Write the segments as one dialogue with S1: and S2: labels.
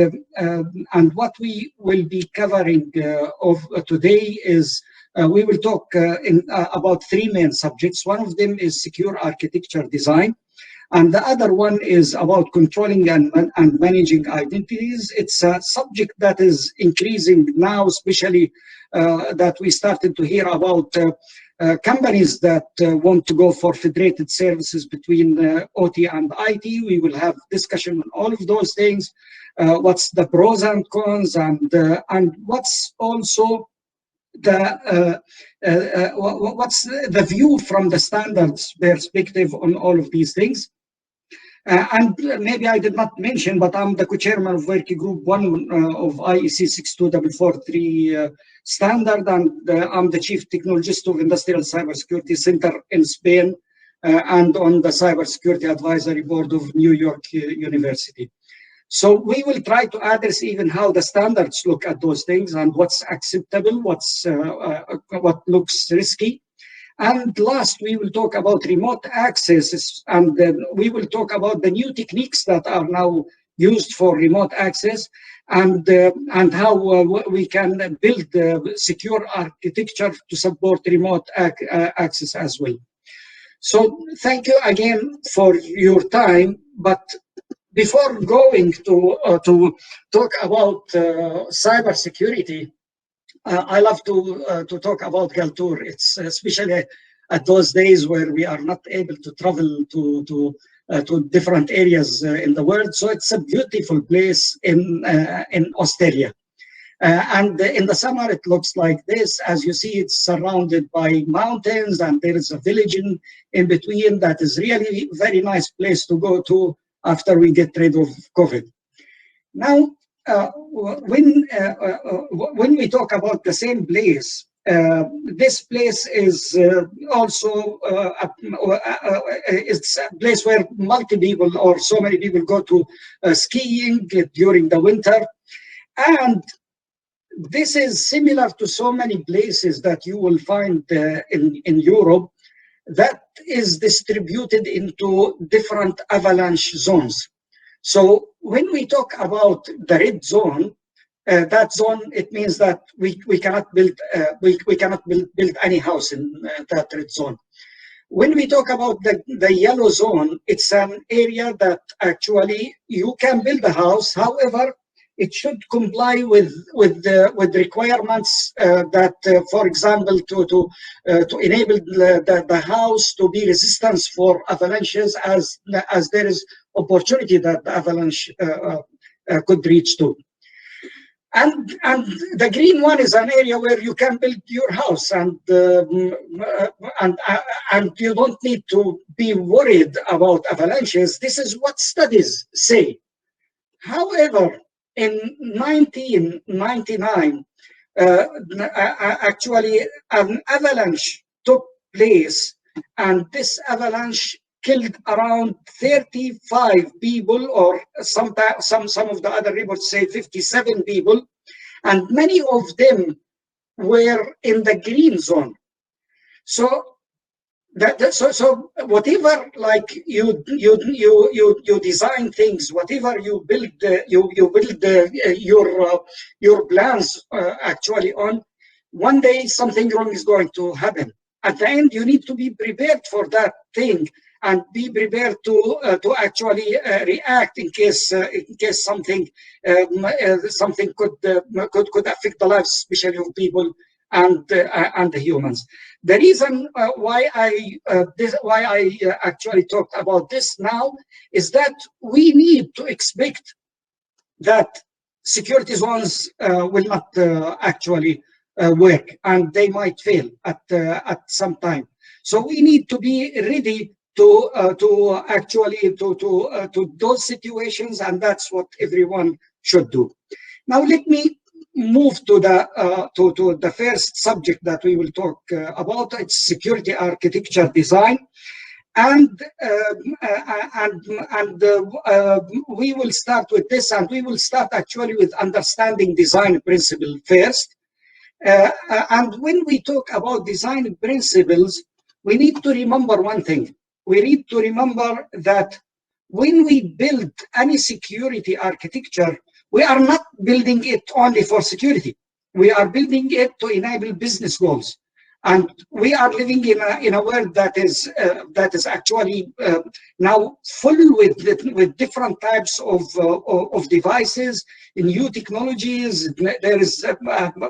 S1: and what we will be covering today is we will talk about three main subjects. One of them is secure architecture design, and the other one is about controlling and managing identities. It's a subject that is increasing now, especially that we started to hear about companies that want to go for federated services between OT and IT. We will have discussion on all of those things. What's the pros and cons, and what's also what's the view from the standards perspective on all of these things. And maybe I did not mention, but I'm the co-chairman of Working Group 1 of IEC 62443 standard, and I'm the chief technologist of Industrial Cybersecurity Center in Spain, and on the Cybersecurity Advisory Board of New York University. So we will try to address even how the standards look at those things and what's acceptable, what looks risky. And last, we will talk about remote access, and then we will talk about the new techniques that are now used for remote access, and how we can build secure architecture to support remote access as well. So thank you again for your time. But before going to talk about cybersecurity, I love to talk about Galtour. It's especially at those days where we are not able to travel to different areas in the world. So it's a beautiful place in Australia. And in the summer, it looks like this. As you see, it's surrounded by mountains, and there is a village in between that is really a very nice place to go to after we get rid of COVID. Now, when we talk about the same place, this place is also it's a place where people or so many people go to skiing during the winter, and this is similar to so many places that you will find in Europe, that is distributed into different avalanche zones. So when we talk about the red zone, that zone, it means that we cannot build build any house in that red zone. When we talk about the yellow zone, it's an area that actually you can build a house. However, it should comply with requirements that, for example, to enable the house to be resistant for avalanches, as there is opportunity that the avalanche could reach to. And the green one is an area where you can build your house, and you don't need to be worried about avalanches. This is what studies say. However, in 1999, actually an avalanche took place, and this avalanche killed around 35 people, or some of the other reports say 57 people, and many of them were in the green zone. So so whatever, like you design things, whatever you build, your plans actually on, one day something wrong is going to happen. At the end, you need to be prepared for that thing, and be prepared to actually react in case something could affect the lives, especially of people and the humans. The reason why I actually talked about this now is that we need to expect that security zones will not actually work, and they might fail at some time. So we need to be ready to those situations, and that's what everyone should do. Now let me move to the first subject that we will talk about. It's security architecture design, and we will start with this, and we will start actually with understanding design principle first. And when we talk about design principles, we need to remember one thing. We need to remember that when we build any security architecture, we are not building it only for security. We are building it to enable business goals. And we are living in a world that is actually now full with different types of devices, new technologies. There is,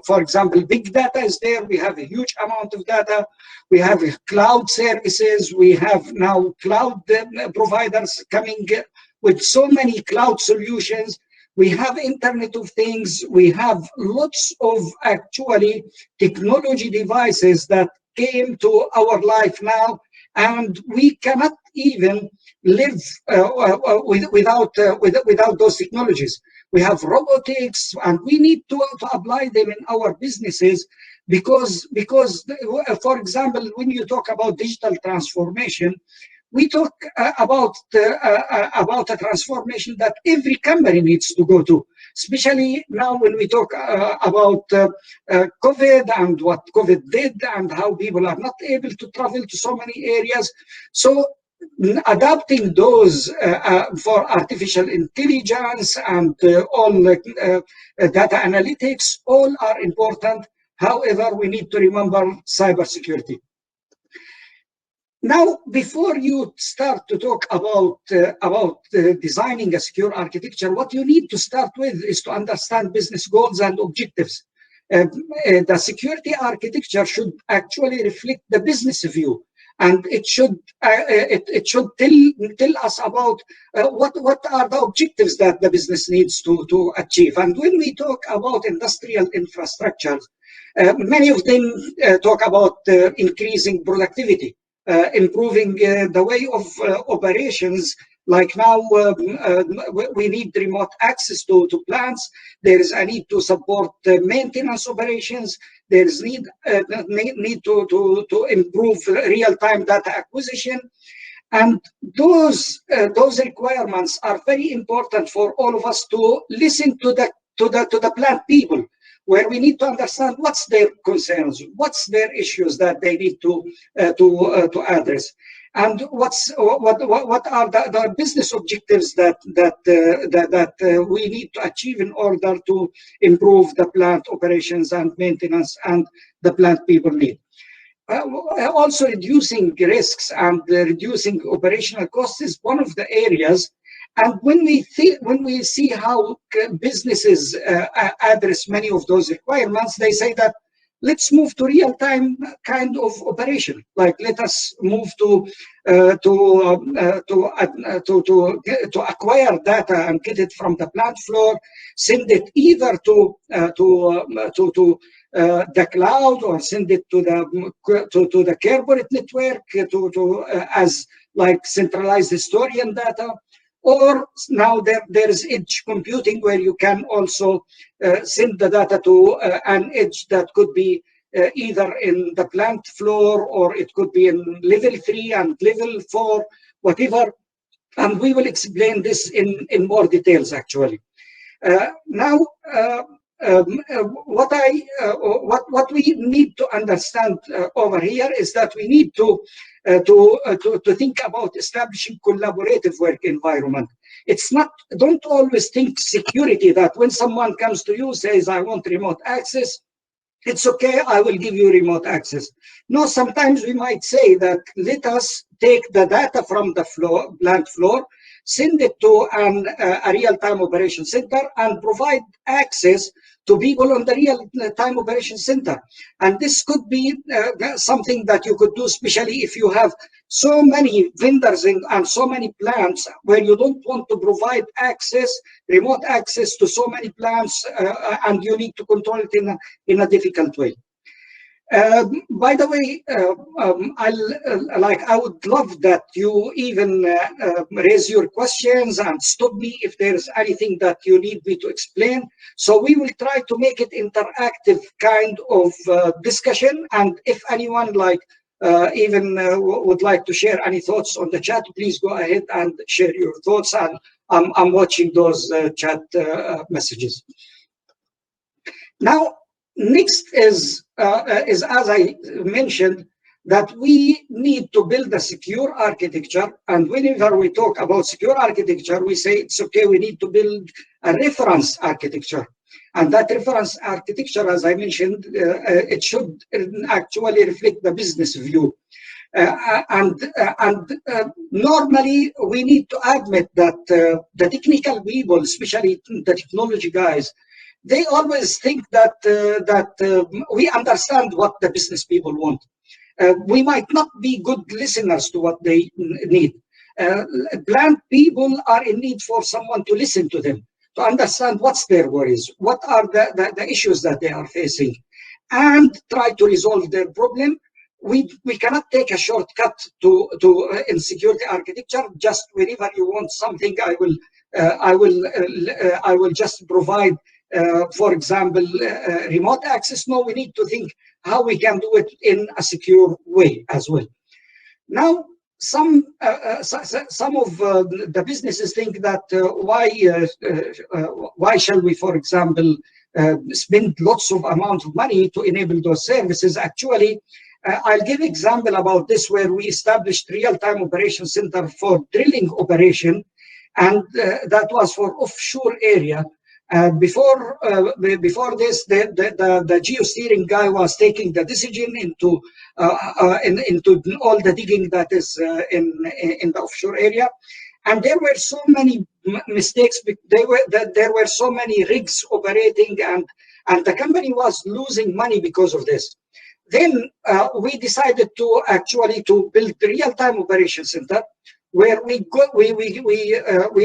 S1: for example, big data is there. We have a huge amount of data. We have cloud services. We have now cloud providers coming with so many cloud solutions. We have Internet of Things. We have lots of actually technology devices that came to our life now, and we cannot even live without those technologies. We have robotics, and we need to apply them in our businesses because, for example, when you talk about digital transformation, we talk about a transformation that every company needs to go to, especially now when we talk about COVID and what COVID did and how people are not able to travel to so many areas. So adapting those for artificial intelligence and all data analytics, all are important. However, we need to remember cybersecurity. Now, before you start to talk about designing a secure architecture, what you need to start with is to understand business goals and objectives. The security architecture should actually reflect the business view, and it should tell us about what are the objectives that the business needs to achieve. And when we talk about industrial infrastructures, many of them talk about increasing productivity. Improving the way of operations. Like now, we need remote access to plants. There is a need to support maintenance operations. There is need to improve real-time data acquisition, and those requirements are very important for all of us to listen to the plant people, where we need to understand what's their concerns, what's their issues that they need to address, and what are the business objectives that we need to achieve in order to improve the plant operations and maintenance and the plant people need. Also, reducing risks and reducing operational costs is one of the areas. And when we see how businesses address many of those requirements, they say that let's move to real-time kind of operation. Like, let us move to acquire data and get it from the plant floor, send it either to the cloud, or send it to the corporate network as like centralized historian data. Or now there is edge computing, where you can also send the data to an edge that could be either in the plant floor, or it could be in level 3 and level 4, whatever. And we will explain this in more details, actually. Now, what we need to understand over here is that we need to think about establishing collaborative work environment. It's not, don't always think security, that when someone comes to you, says, I want remote access, it's okay, I will give you remote access. No, sometimes we might say that let us take the data from the plant floor, send it to a real-time operation center, and provide access to people on the real-time operation center. And this could be something that you could do, especially if you have so many vendors and so many plants, where you don't want to provide access, remote access to so many plants, and you need to control it in a difficult way. By the way, I would love that you even raise your questions and stop me if there's anything that you need me to explain. So we will try to make it interactive kind of discussion. And if anyone would like to share any thoughts on the chat, please go ahead and share your thoughts. And I'm watching those chat messages. Now, next is as I mentioned, that we need to build a secure architecture. And whenever we talk about secure architecture, we say it's okay, we need to build a reference architecture. And that reference architecture, as I mentioned, it should actually reflect the business view. Normally, we need to admit that the technical people, especially the technology guys, they always think that we understand what the business people want. We might not be good listeners to what they need. Plant people are in need for someone to listen to them, to understand what's their worries, what are the issues that they are facing, and try to resolve their problem. We cannot take a shortcut to in security architecture. Just whenever you want something, I will just provide, for example, remote access. No, we need to think how we can do it in a secure way as well. Now, some of the businesses think that why shall we, for example, spend lots of amount of money to enable those services? Actually, I'll give example about this, where we established real-time operation center for drilling operation, and that was for offshore area. Before this, the geosteering guy was taking the decision into all the digging that is in the offshore area, and there were so many mistakes. There were so many rigs operating, and the company was losing money because of this. Then we decided to actually build the real-time operation center, where we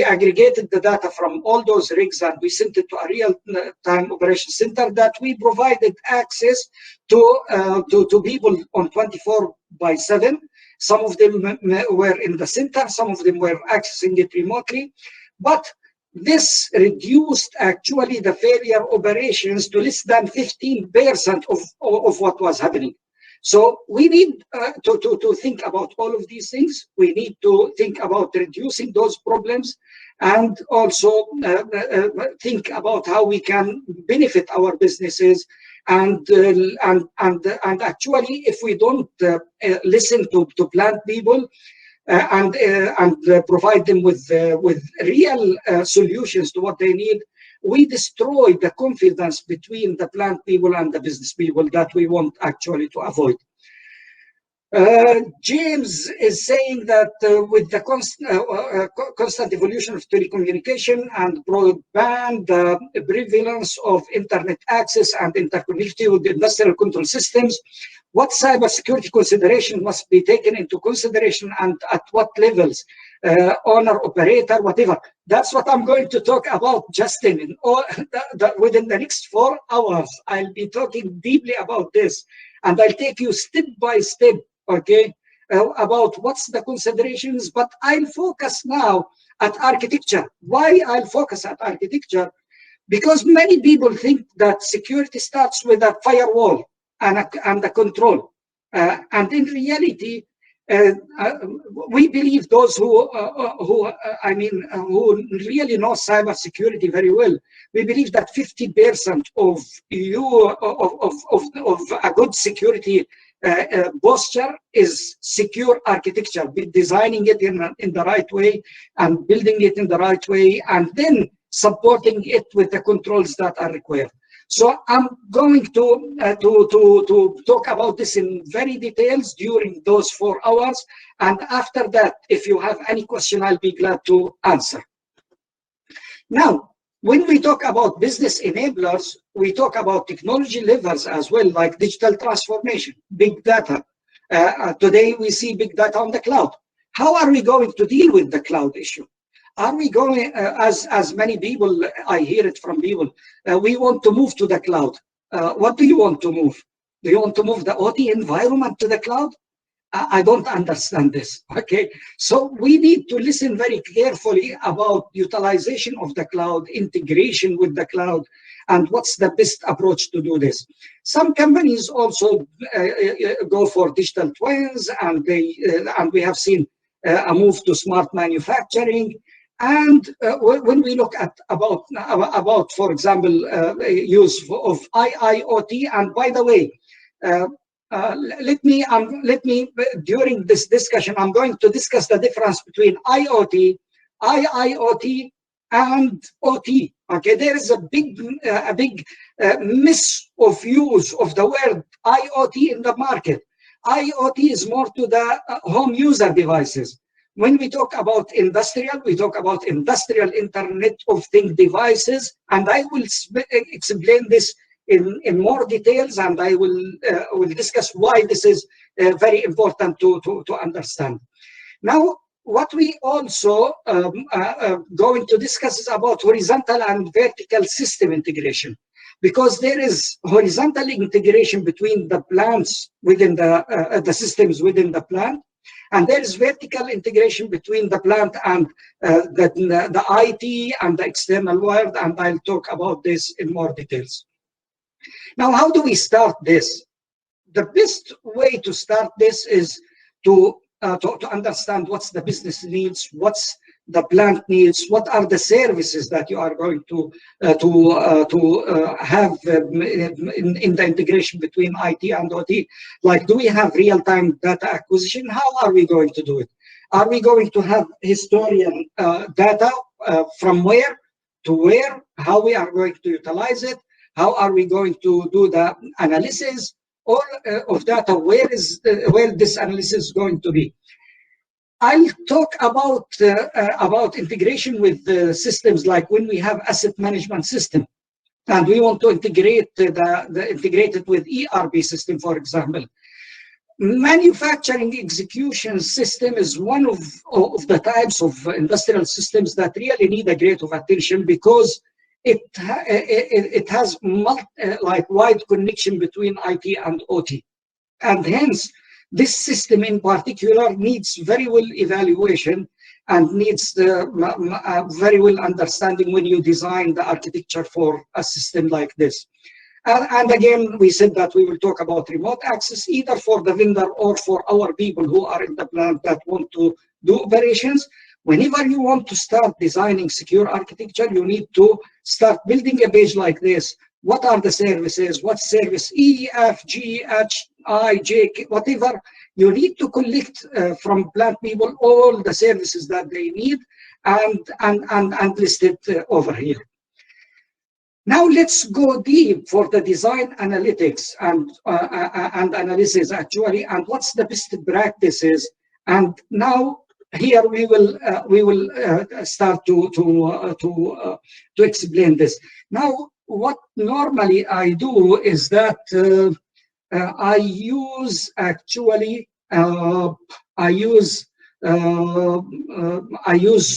S1: aggregated the data from all those rigs, and we sent it to a real-time operation center that we provided access to people on 24/7. Some of them were in the center, some of them were accessing it remotely, but this reduced actually the failure operations to less than 15% of what was happening. So we need to think about all of these things. We need to think about reducing those problems, and also think about how we can benefit our businesses. And actually, if we don't listen to plant people, and provide them with real solutions to what they need, we destroy the confidence between the plant people and the business people that we want actually to avoid. James is saying that with the constant evolution of telecommunication and broadband, the prevalence of internet access and interconnectivity with industrial control systems, what cybersecurity consideration must be taken into consideration, and at what levels, owner, operator, whatever. That's what I'm going to talk about, Justin. Within the next 4 hours, I'll be talking deeply about this, and I'll take you step by step, okay, about what's the considerations. But I'll focus now at architecture. Why I'll focus at architecture? Because many people think that security starts with a firewall and the control, and in reality, we believe those who really know cybersecurity very well, we believe that 50% of a good security posture is secure architecture, designing it in the right way and building it in the right way, and then supporting it with the controls that are required. So I'm going to talk about this in very details during those 4 hours. And after that, if you have any question, I'll be glad to answer. Now, when we talk about business enablers, we talk about technology levers as well, like digital transformation, big data. Today, we see big data on the cloud. How are we going to deal with the cloud issue? Are we going, as many people, I hear it from people, we want to move to the cloud. What do you want to move? Do you want to move the OT environment to the cloud? I don't understand this, okay? So we need to listen very carefully about utilization of the cloud, integration with the cloud, and what's the best approach to do this. Some companies also go for digital twins, and we have seen a move to smart manufacturing. And when we look at about for example, use of IIoT, and by the way, let me during this discussion, I'm going to discuss the difference between IoT, IIoT, and OT. Okay, there is a big miss of use of the word IoT in the market. IoT is more to the home user devices. When we talk about industrial, we talk about industrial Internet of Things devices, and I will explain this in more details, and I will discuss why this is very important to understand. Now, what we also going to discuss is about horizontal and vertical system integration, because there is horizontal integration between the plants within the systems within the plant, and there is vertical integration between the plant and the IT and the external world, and I'll talk about this in more details. Now, how do we start this? The best way to start this is to understand what's the business needs, what's the plant needs, what are the services that you are going to have in the integration between IT and OT. Like, do we have real-time data acquisition? How are we going to do it? Are we going to have historian data from where to where? How we are going to utilize it? How are we going to do the analysis of data? Where this analysis is going to be? I'll talk about integration with systems, like when we have asset management system and we want to integrate integrate it with ERP system, for example. Manufacturing execution system is one of the types of industrial systems that really need a great of attention, because it has like wide connection between IT and OT, and hence this system in particular needs very well evaluation and needs very well understanding when you design the architecture for a system like this. And again, we said that we will talk about remote access, either for the vendor or for our people who are in the plant that want to do operations. Whenever you want to start designing secure architecture, you need to start building a page like this. What are the services? What service E, F, G, H, I, J, K, whatever. You need to collect from plant people all the services that they need and list it over here. Now let's go deep for the design analytics and analysis actually, and what's the best practices. And now here we will start to explain this. Now, what normally I do is that I use actually I use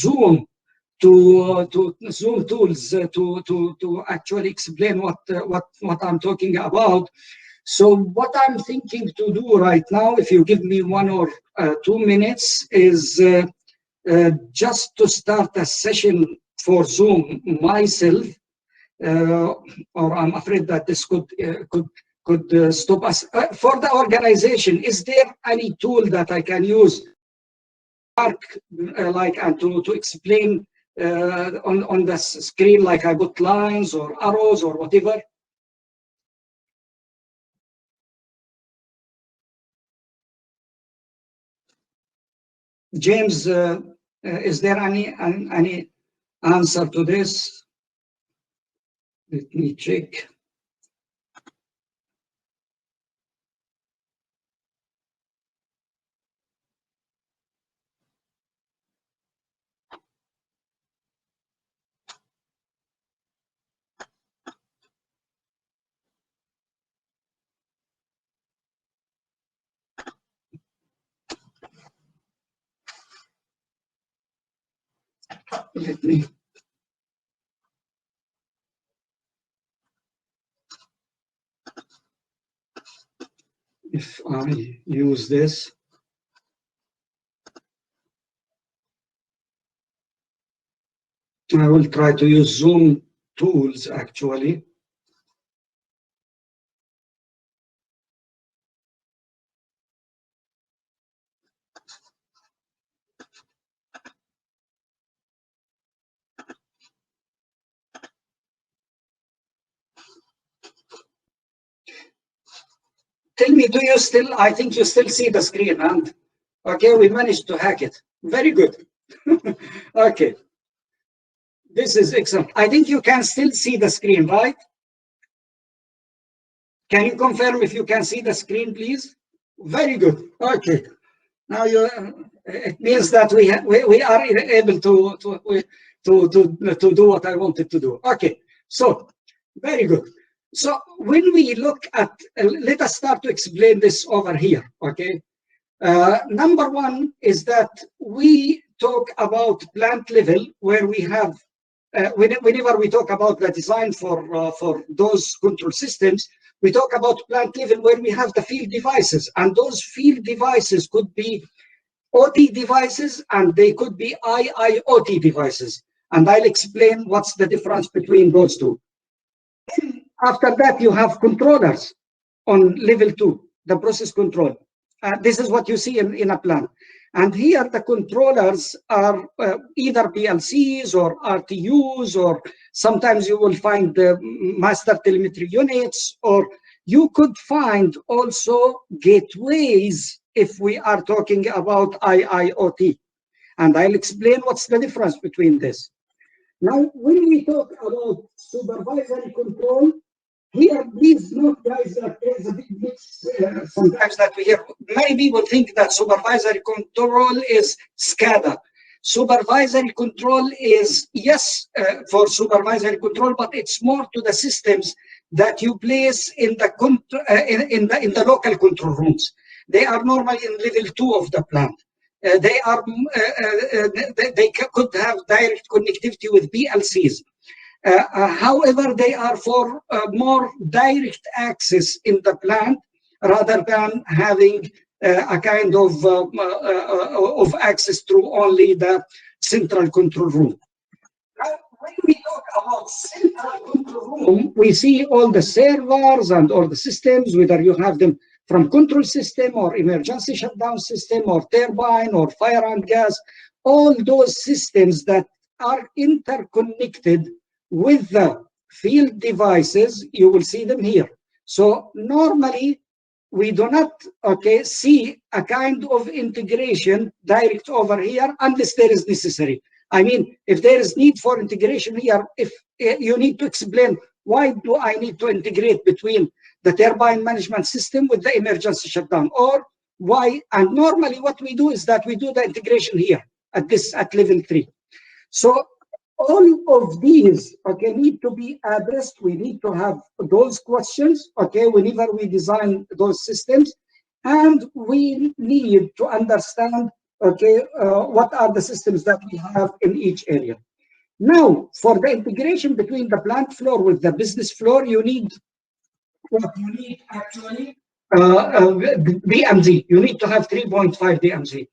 S1: Zoom Zoom tools to actually explain what I'm talking about. So what I'm thinking to do right now, if you give me 1 or 2 minutes, is just to start a session for Zoom myself, or I'm afraid that this could stop us. For the organization, is there any tool that I can use, like, and to explain on the screen, like I put lines or arrows or whatever? James, is there any answer to this? Let me check. Let me. If I use this. I will try to use Zoom tools actually. Tell me, do you still, I think you still see the screen, and okay, we managed to hack it. Very good. Okay. This is excellent. I think you can still see the screen, right? Can you confirm if you can see the screen, please? Very good. Okay. Now it means that we are able to do what I wanted to do. Okay. So very good. So when we look at, let us start to explain this over here. Okay. Number one is that we talk about plant level, where we have, whenever we talk about the design for those control systems, we talk about plant level where we have the field devices, and those field devices could be OT devices and they could be IIoT devices. And I'll explain what's the difference between those two. After that, you have controllers on level 2, the process control. This is what you see in a plant. And here the controllers are either PLCs or RTUs, or sometimes you will find the master telemetry units, or you could find also gateways if we are talking about IIoT. And I'll explain what's the difference between this. Now, when we talk about supervisory control, here, please note, guys, that there's a big mix sometimes that we hear. Many people think that supervisory control is SCADA. Supervisory control is, yes, for supervisory control, but it's more to the systems that you place in the local control rooms. They are normally in level 2 of the plant. They could have direct connectivity with PLCs. However, they are for more direct access in the plant rather than having a kind of access through only the central control room. Now, when we talk about central control room, we see all the servers and all the systems, whether you have them from control system or emergency shutdown system or turbine or fire and gas, all those systems that are interconnected with the field devices, you will see them here. So normally we do not see a kind of integration direct over here unless there is necessary. I mean, if there is need for integration here, if you need to explain why do I need to integrate between the turbine management system with the emergency shutdown, or why, and normally what we do is that we do the integration here at level 3. So all of these, need to be addressed. We need to have those questions, whenever we design those systems, and we need to understand, what are the systems that we have in each area. Now, for the integration between the plant floor with the business floor, you need what you need actually DMZ. You need to have 3.5 DMZ.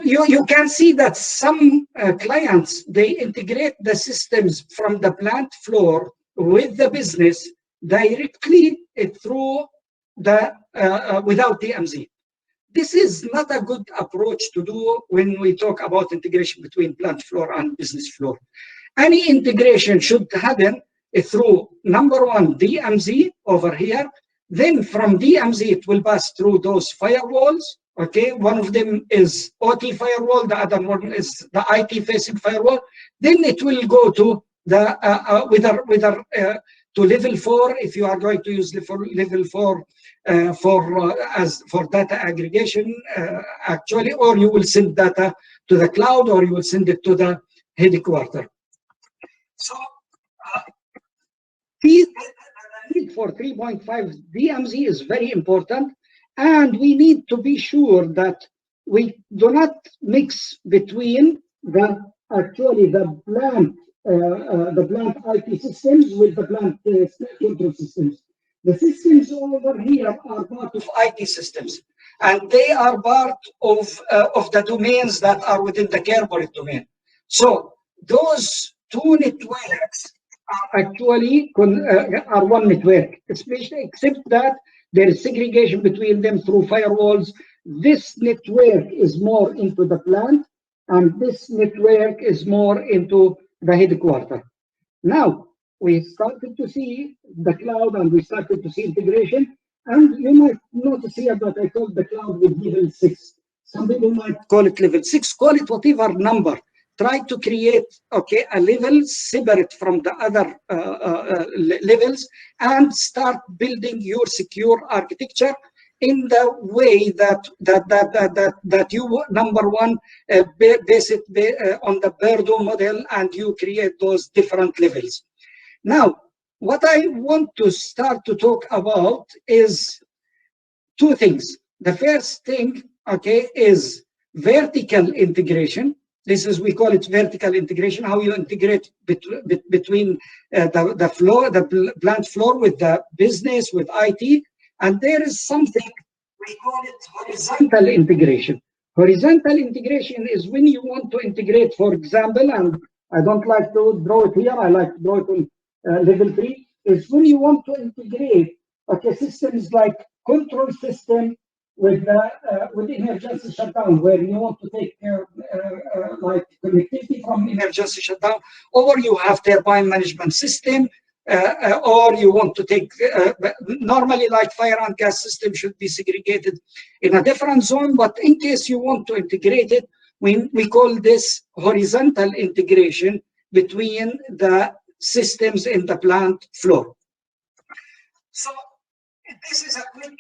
S1: You can see that some clients, they integrate the systems from the plant floor with the business directly through the without DMZ. This is not a good approach to do when we talk about integration between plant floor and business floor. Any integration should happen through, number one, DMZ over here. Then from DMZ, it will pass through those firewalls. One of them is OT firewall, the other one is the IT facing firewall. Then it will go to the to level 4 if you are going to use level 4 for data aggregation actually, or you will send data to the cloud, or you will send it to the headquarters. So the need for 3.5 DMZ is very important. And we need to be sure that we do not mix between the plant IT systems with the plant control systems. The systems over here are part of IT systems, and they are part of the domains that are within the corporate domain. So those two networks are actually are one network, except that there is segregation between them through firewalls. This network is more into the plant, and this network is more into the headquarters. Now, we started to see the cloud and we started to see integration. And you might notice here that I called the cloud with level 6. Some people might call it level 6, call it whatever number. Try to create, okay, a level separate from the other levels and start building your secure architecture in the way that you, number one, base it on the Birdo model, and you create those different levels. Now, what I want to start to talk about is two things. The first thing, okay, is vertical integration. This is, we call it vertical integration, how you integrate between the floor, the plant floor with the business, with IT. And there is something, we call it horizontal integration. Horizontal integration is when you want to integrate, for example, and I don't like to draw it here, I like to draw it on level 3, is when you want to integrate, okay, systems like control system with emergency shutdown, where you want to take like connectivity from emergency shutdown, or you have turbine management system, or you want to take, normally like fire and gas system should be segregated in a different zone, but in case you want to integrate it, we call this horizontal integration between the systems in the plant floor. So this is a quick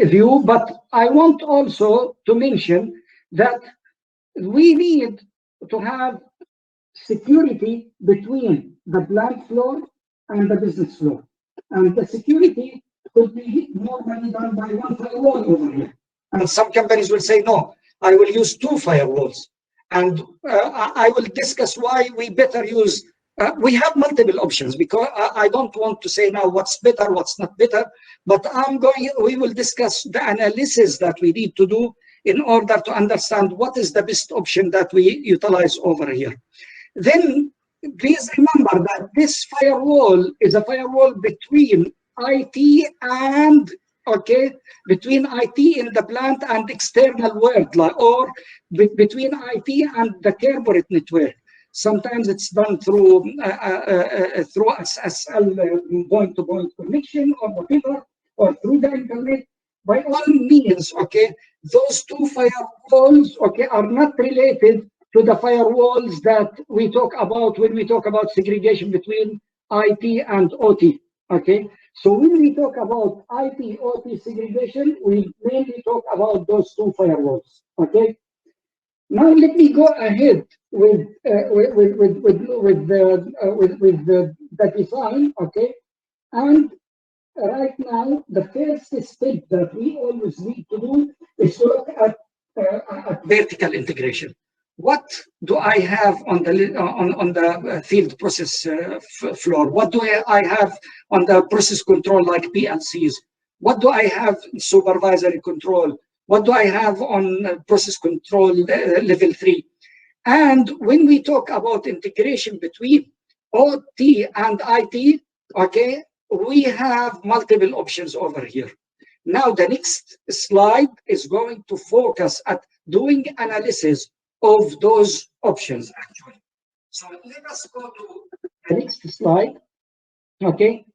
S1: view, but I want also to mention that we need to have security between the plant floor and the business floor. And the security could be normally done by one firewall over here. And some companies will say, no, I will use 2 firewalls. And I will discuss why we better use, we have multiple options, because I don't want to say now what's better, what's not better, but we will discuss the analysis that we need to do in order to understand what is the best option that we utilize over here. Then please remember that this firewall is a firewall between IT and, okay, between IT in the plant and external world, or between IT and the corporate network. Sometimes it's done through SSL point-to-point connection or whatever, or through the internet. By all means, okay, those 2 firewalls, okay, are not related to the firewalls that we talk about when we talk about segregation between IT and OT, okay? So when we talk about IT, OT segregation, we mainly talk about those 2 firewalls, okay? Now let me go ahead with the design, okay? And right now, the first step that we always need to do is to look at vertical integration. What do I have on the field process floor? What do I have on the process control like PLCs? What do I have in supervisory control? What do I have on process control level 3? And when we talk about integration between OT and IT, okay, we have multiple options over here. Now the next slide is going to focus at doing analysis of those options actually. So let us go to the next slide, okay?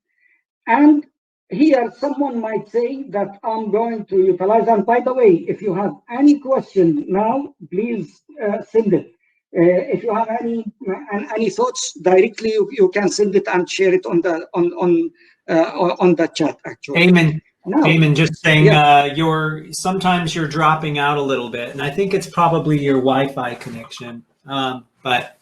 S1: And here someone might say that I'm going to utilize, and by the way, if you have any question now, please send it. If you have any thoughts directly, you can send it and share it on the chat actually.
S2: Amen.
S1: Now,
S2: Eamon, just saying,
S1: yeah.
S2: Sometimes you're dropping out a little bit, and I think it's probably your Wi-Fi connection. But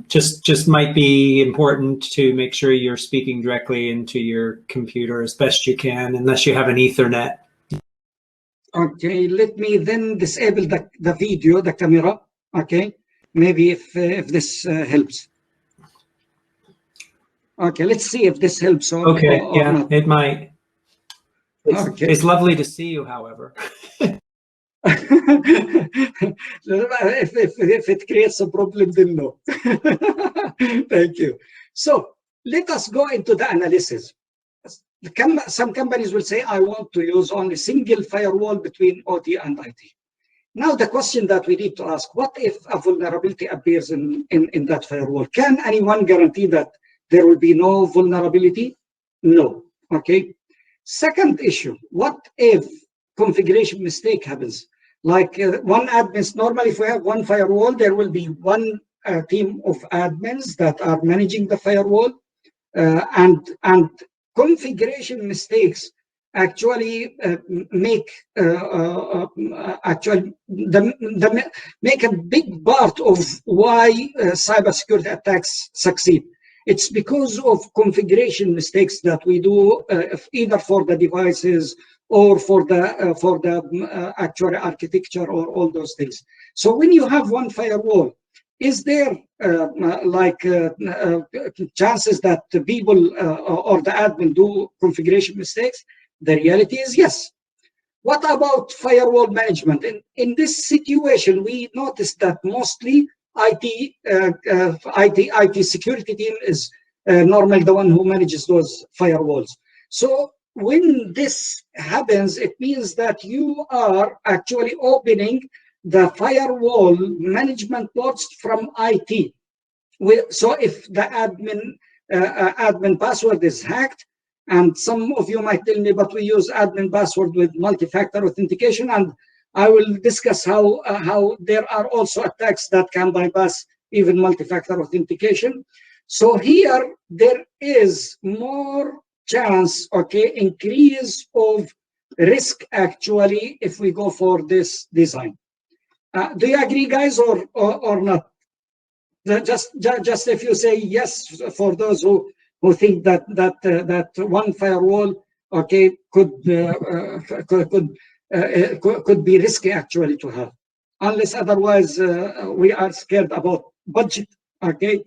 S2: just might be important to make sure you're speaking directly into your computer as best you can, unless you have an Ethernet.
S1: Okay, let me then disable the video, the camera. Okay, maybe if this helps. Okay, let's see if this helps. Or
S2: Yeah,
S1: not.
S2: It might.
S1: Okay.
S2: It's lovely to see you, however.
S1: if it creates a problem, then no. Thank you. So let us go into the analysis. Some companies will say, I want to use only single firewall between OT and IT. Now the question that we need to ask, what if a vulnerability appears in that firewall? Can anyone guarantee that there will be no vulnerability? No. Okay. Second issue, what if configuration mistake happens? Like one admin, normally if we have one firewall, there will be one team of admins that are managing the firewall, and configuration mistakes actually make make a big part of why cybersecurity attacks succeed. It's because of configuration mistakes that we do, either for the devices or for the actual architecture or all those things. So when you have one firewall, is there chances that the people or the admin do configuration mistakes? The reality is yes. What about firewall management? In this situation, we noticed that mostly IT security team is normally the one who manages those firewalls. So when this happens, it means that you are actually opening the firewall management ports from IT. So if the admin password is hacked, and some of you might tell me, but we use admin password with multi-factor authentication, and I will discuss how there are also attacks that can bypass even multi-factor authentication. So here there is more chance, okay, increase of risk actually if we go for this design. Do you agree, guys, or not? Just if you say yes for those who think that one firewall, okay, could be risky actually to have, unless otherwise we are scared about budget. Okay.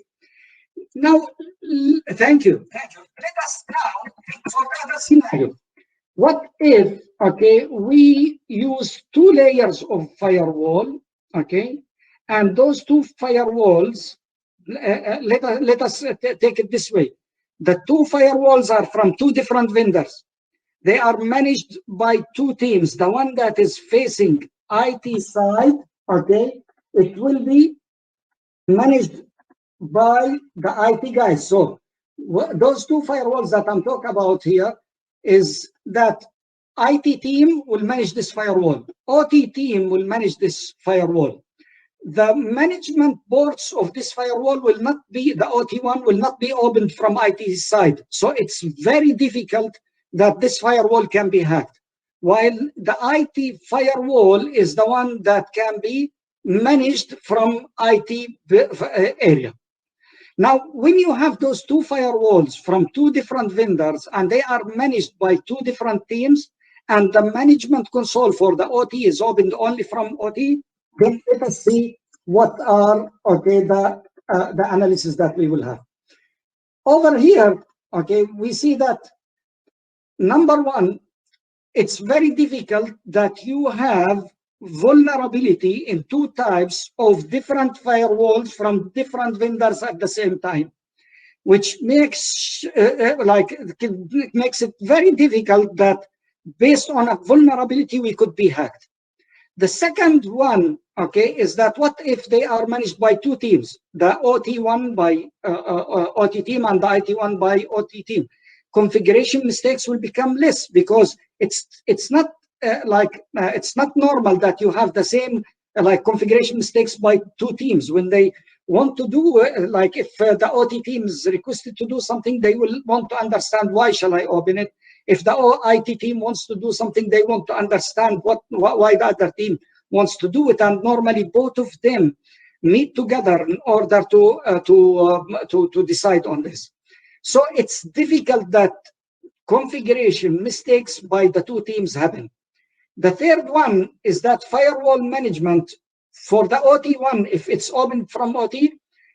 S1: Now, thank you. Let us now think for the other scenario. What if, okay, we use 2 layers of firewall, okay, and those 2 firewalls, let us take it this way. The 2 firewalls are from 2 different vendors. They are managed by 2 teams. The one that is facing IT side, okay, it will be managed by the IT guys. So those 2 firewalls that I'm talking about here is that IT team will manage this firewall. OT team will manage this firewall. The management ports of this firewall will not be, the OT one will not be opened from IT side. So it's very difficult that this firewall can be hacked. While the IT firewall is the one that can be managed from IT area. Now, when you have those 2 firewalls from 2 different vendors and they are managed by 2 different teams, and the management console for the OT is opened only from OT, then let us see what are, okay, the analysis that we will have. Over here, okay, we see that number one, it's very difficult that you have vulnerability in 2 types of different firewalls from different vendors at the same time, which makes makes it very difficult that based on a vulnerability we could be hacked. The second one, okay, is that what if they are managed by 2 teams, the OT one by OT team and the IT one by OT team? Configuration mistakes will become less because it's not it's not normal that you have the same configuration mistakes by 2 teams. When they want to do if the OT team is requested to do something, they will want to understand why shall I open it. If the IT team wants to do something, they want to understand why the other team wants to do it, and normally both of them meet together in order to decide on this. So it's difficult that configuration mistakes by the 2 teams happen. The third one is that firewall management for the OT one, if it's open from OT,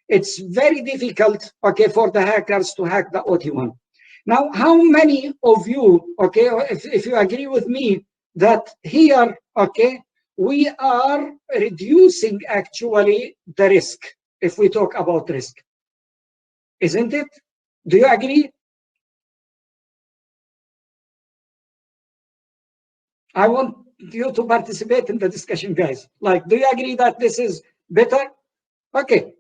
S1: it's very difficult, okay, for the hackers to hack the OT one. Now, how many of you, okay, if you agree with me that here, okay, we are reducing actually the risk if we talk about risk, isn't it? Do you agree? I want you to participate in the discussion, guys. Like, do you agree that this is better? Okay.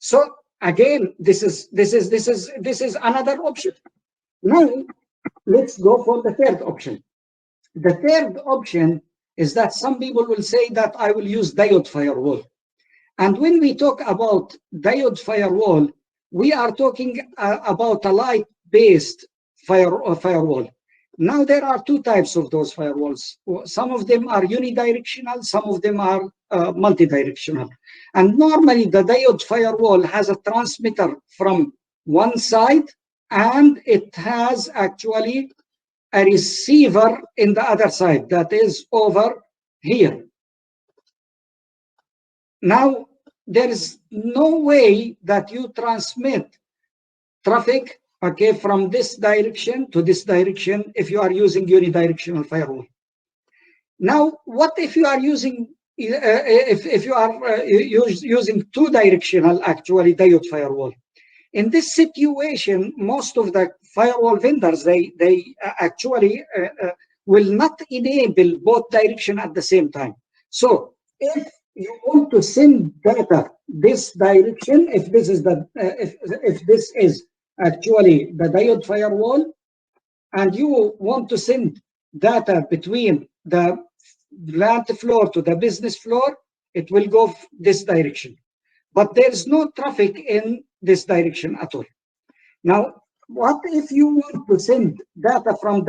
S1: So Again, this is another option. Now, let's go for the third option. The third option is that some people will say that I will use diode firewall. And when we talk about diode firewall, we are talking about a light-based firewall. Now, there are two types of those firewalls. Some of them are unidirectional, some of them are multidirectional. And normally, the diode firewall has a transmitter from one side, and it has actually a receiver in the other side that is over here. Now, there is no way that you transmit traffic, okay, from this direction to this direction if you are using unidirectional firewall. Now, what if you are using if you are using two directional actually diode firewall? In this situation, most of the firewall vendors they actually will not enable both direction at the same time. So if you want to send data this direction, if this is the if this is actually the diode firewall, and you want to send data between the plant floor to the business floor, it will go this direction. But there's no traffic in this direction at all. Now, what if you want to send data from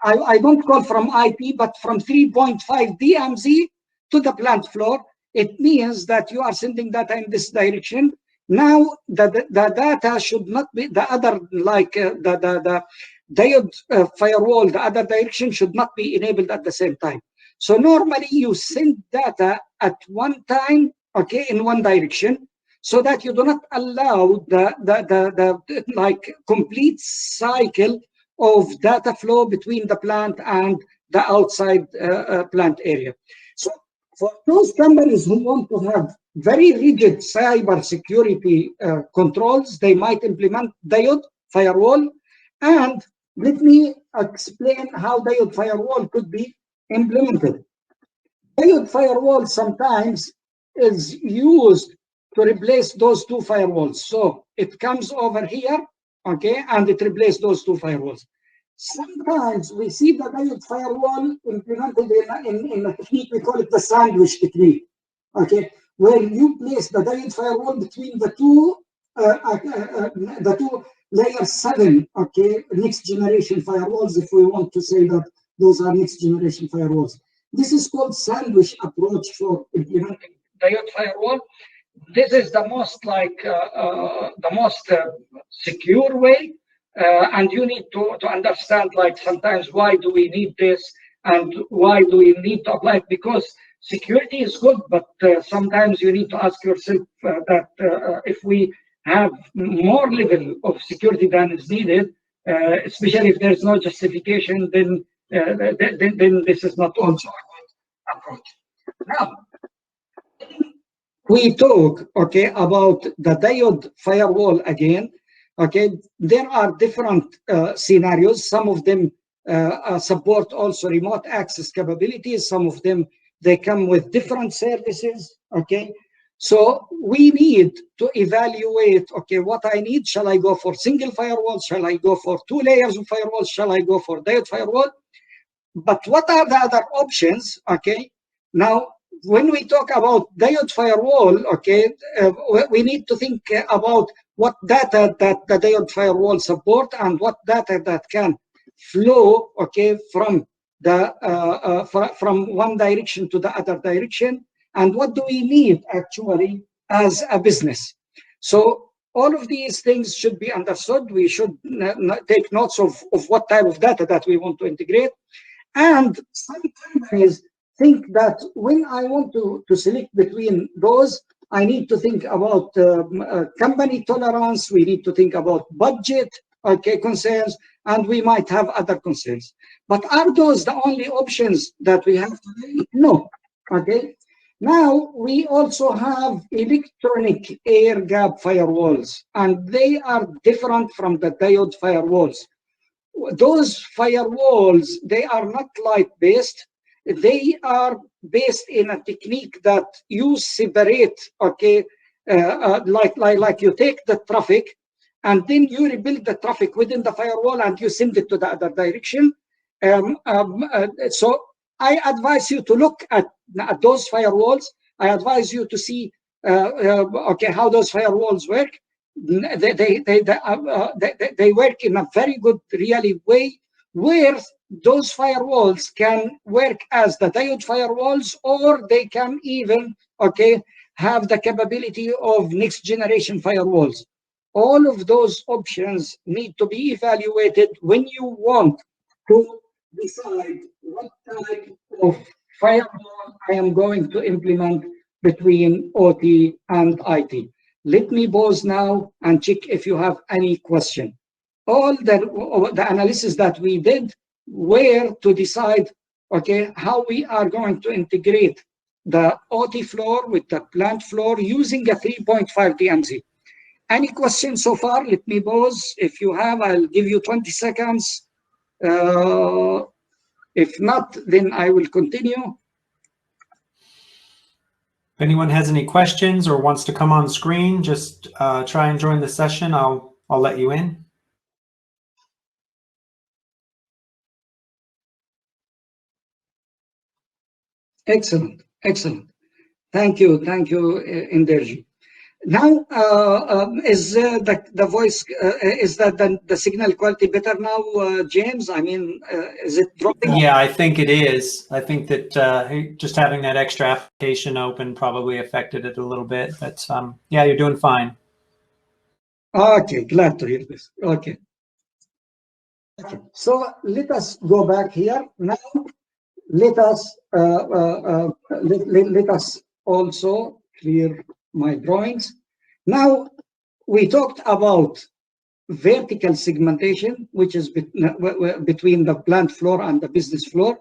S1: I don't call from IP, but from 3.5 DMZ to the plant floor? It means that you are sending data in this direction. Now, the data should not be the other, like the diode firewall, the other direction should not be enabled at the same time. So normally you send data at one time, okay, in one direction, so that you do not allow the like complete cycle of data flow between the plant and the outside plant area. So for those companies who want to have very rigid cyber security controls, they might implement diode firewall. And let me explain how diode firewall could be implemented. Diode firewall sometimes is used to replace those two firewalls. So it comes over here, okay, and it replaces those two firewalls. Sometimes we see the diode firewall implemented in a technique, we call it the sandwich technique, okay, where you place the diode firewall between the two layer 7, okay, next generation firewalls, if we want to say that those are next generation firewalls. This is called sandwich approach for implementing diode firewall. This is the most secure way, and you need to understand, like, sometimes why do we need this and why do we need to apply it, because security is good, but sometimes you need to ask yourself that if we have more level of security than is needed, especially if there's no justification, then this is not also a good approach. Now, we talk, okay, about the diode firewall again. Okay, there are different scenarios. Some of them support also remote access capabilities. Some of them, they come with different services. Okay, so we need to evaluate, okay, what I need. Shall I go for single firewall? Shall I go for 2 layers of firewalls? Shall I go for diode firewall? But what are the other options? Okay, now, when we talk about diode firewall, okay, we need to think about what data that the diode firewall support and what data that can flow, okay, from the from one direction to the other direction, and what do we need actually as a business. So all of these things should be understood. We should take notes of what type of data that we want to integrate. And some companies think that when I want to select between those, I need to think about company tolerance, we need to think about budget, okay, concerns, and we might have other concerns. But are those the only options that we have today? No, okay. Now, we also have electronic air gap firewalls, and they are different from the diode firewalls. Those firewalls, they are not light-based. They are based in a technique that you separate, okay, like you take the traffic and then you rebuild the traffic within the firewall and you send it to the other direction. So I advise you to look at those firewalls. I advise you to see okay, how those firewalls work. They work in a very good, really way, where those firewalls can work as the diode firewalls, or they can even, okay, have the capability of next generation firewalls. All of those options need to be evaluated when you want to decide what type of firewall I am going to implement between OT and IT. Let me pause now and check if you have any question. All the analysis that we did were to decide, okay, how we are going to integrate the OT floor with the plant floor using a 3.5 DMZ. Any questions so far? Let me pause. If you have, I'll give you 20 seconds. If not, then I will continue.
S2: If anyone has any questions or wants to come on screen, just try and join the session. I'll let you in.
S1: Excellent, excellent. Thank you, Inderji. Now, is the voice, is that the signal quality better now, James? I mean, is it dropping?
S2: Yeah, I think it is. I think that just having that extra application open probably affected it a little bit, but yeah, you're doing fine.
S1: Okay, glad to hear this. Okay. Okay, so let us go back here. Now, let us let us also clear my drawings. Now, we talked about vertical segmentation, which is between the plant floor and the business floor.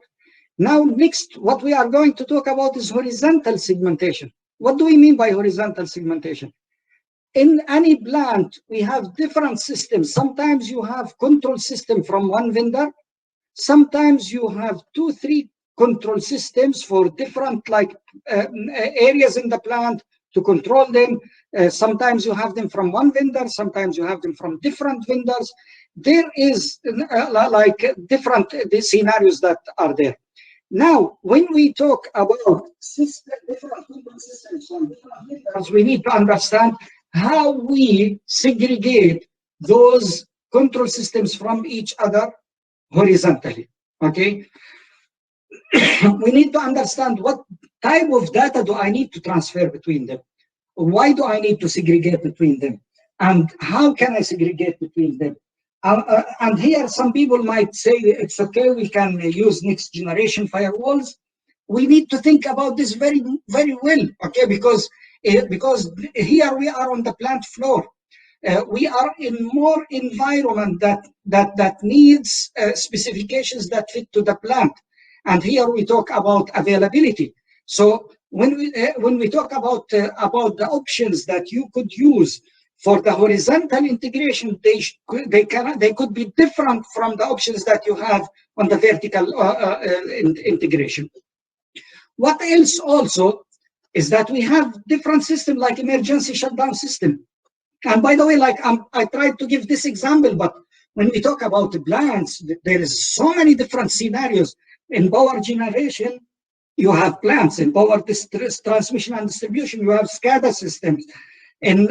S1: Now, next, what we are going to talk about is horizontal segmentation. What do we mean by horizontal segmentation? In any plant, we have different systems. Sometimes you have control system from one vendor. Sometimes you have 2, 3 control systems for different areas in the plant to control them. Sometimes you have them from one vendor. Sometimes you have them from different vendors. There is different scenarios that are there. Now, when we talk about different control systems from different vendors, we need to understand how we segregate those control systems from each other horizontally, okay? We need to understand what type of data do I need to transfer between them? Why do I need to segregate between them? And how can I segregate between them? And here some people might say, it's okay, we can use next generation firewalls. We need to think about this very, very well, okay? Because here we are on the plant floor. We are in more environment that needs specifications that fit to the plant. And here we talk about availability. So when we talk about the options that you could use for the horizontal integration, they could be different from the options that you have on the vertical integration. What else also is that we have different systems like emergency shutdown system. And by the way, I tried to give this example, but when we talk about the plants, there is so many different scenarios. In power generation, you have plants. In power transmission and distribution, you have SCADA systems. In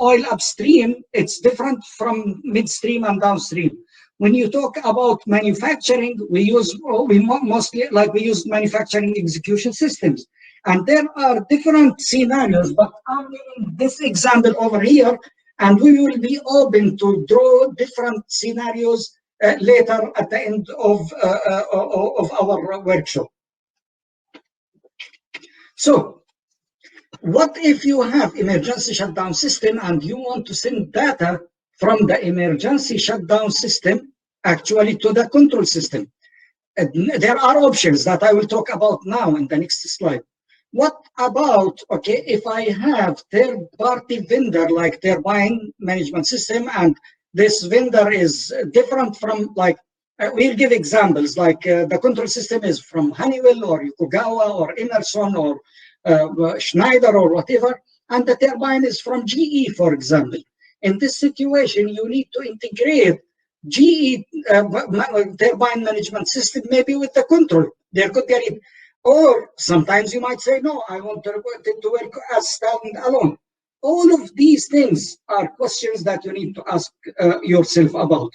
S1: oil upstream, it's different from midstream and downstream. When you talk about manufacturing, we use manufacturing execution systems. And there are different scenarios, but I'm giving this example over here, and we will be open to draw different scenarios later at the end of our workshop. So, what if you have emergency shutdown system and you want to send data from the emergency shutdown system actually to the control system? There are options that I will talk about now in the next slide. What about, okay, if I have third-party vendor like turbine management system, and this vendor is different from, we'll give examples, like the control system is from Honeywell or Yokogawa or Emerson Schneider or whatever, and the turbine is from GE, for example. In this situation, you need to integrate GE turbine management system maybe with the control. There could be it. Or sometimes you might say, no, I want to work as standalone. All of these things are questions that you need to ask yourself about.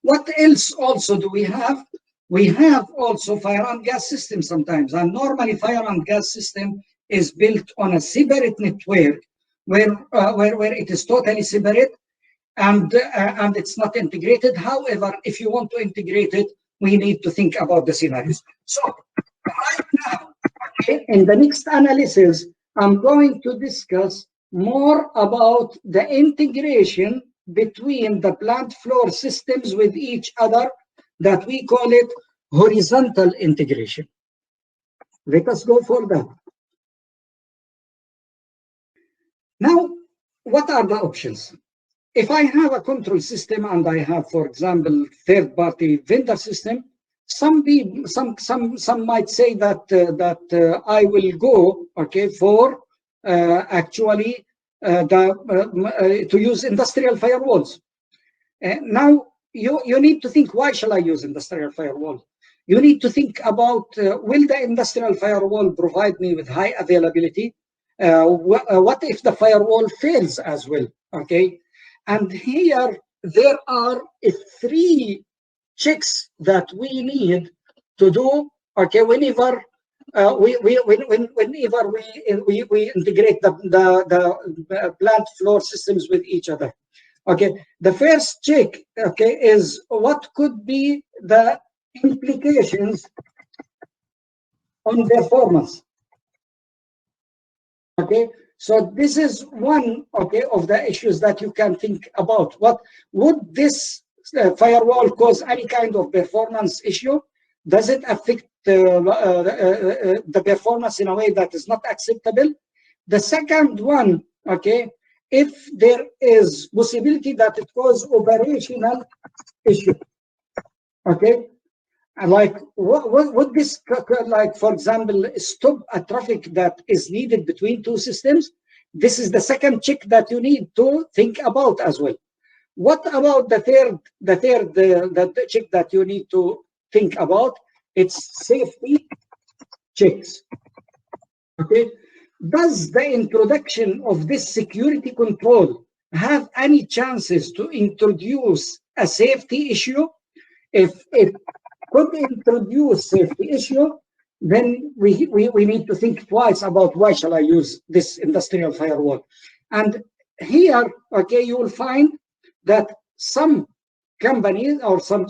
S1: What else also do we have? We have also fire and gas systems sometimes. And normally fire and gas system is built on a separate network where it is totally separate and it's not integrated. However, if you want to integrate it, we need to think about the scenarios. So right now, okay, in the next analysis, I'm going to discuss more about the integration between the plant floor systems with each other, that we call it horizontal integration. Let us go for that. Now, what are the options? If I have a control system and I have, for example, third-party vendor system, some might say that I will go, okay, for actually to use industrial firewalls. Now you need to think, why shall I use industrial firewall? You need to think about, will the industrial firewall provide me with high availability? What if the firewall fails as well? Okay, and here there are 3 checks that we need to do. Okay, whenever we integrate the plant floor systems with each other. Okay, the first check, okay, is what could be the implications on performance. Okay, so this is one, okay, of the issues that you can think about. What would this firewall cause any kind of performance issue? Does it affect the performance in a way that is not acceptable? The second one, okay, if there is possibility that it cause operational issue, okay, and like what would this, like for example, stop a traffic that is needed between 2 systems? This is the second check that you need to think about as well. What about the third check that you need to think about? It's safety checks. Okay, does the introduction of this security control have any chances to introduce a safety issue? If it could introduce safety issue, then we need to think twice about why shall I use this industrial firewall. And here, okay, you will find that some companies or some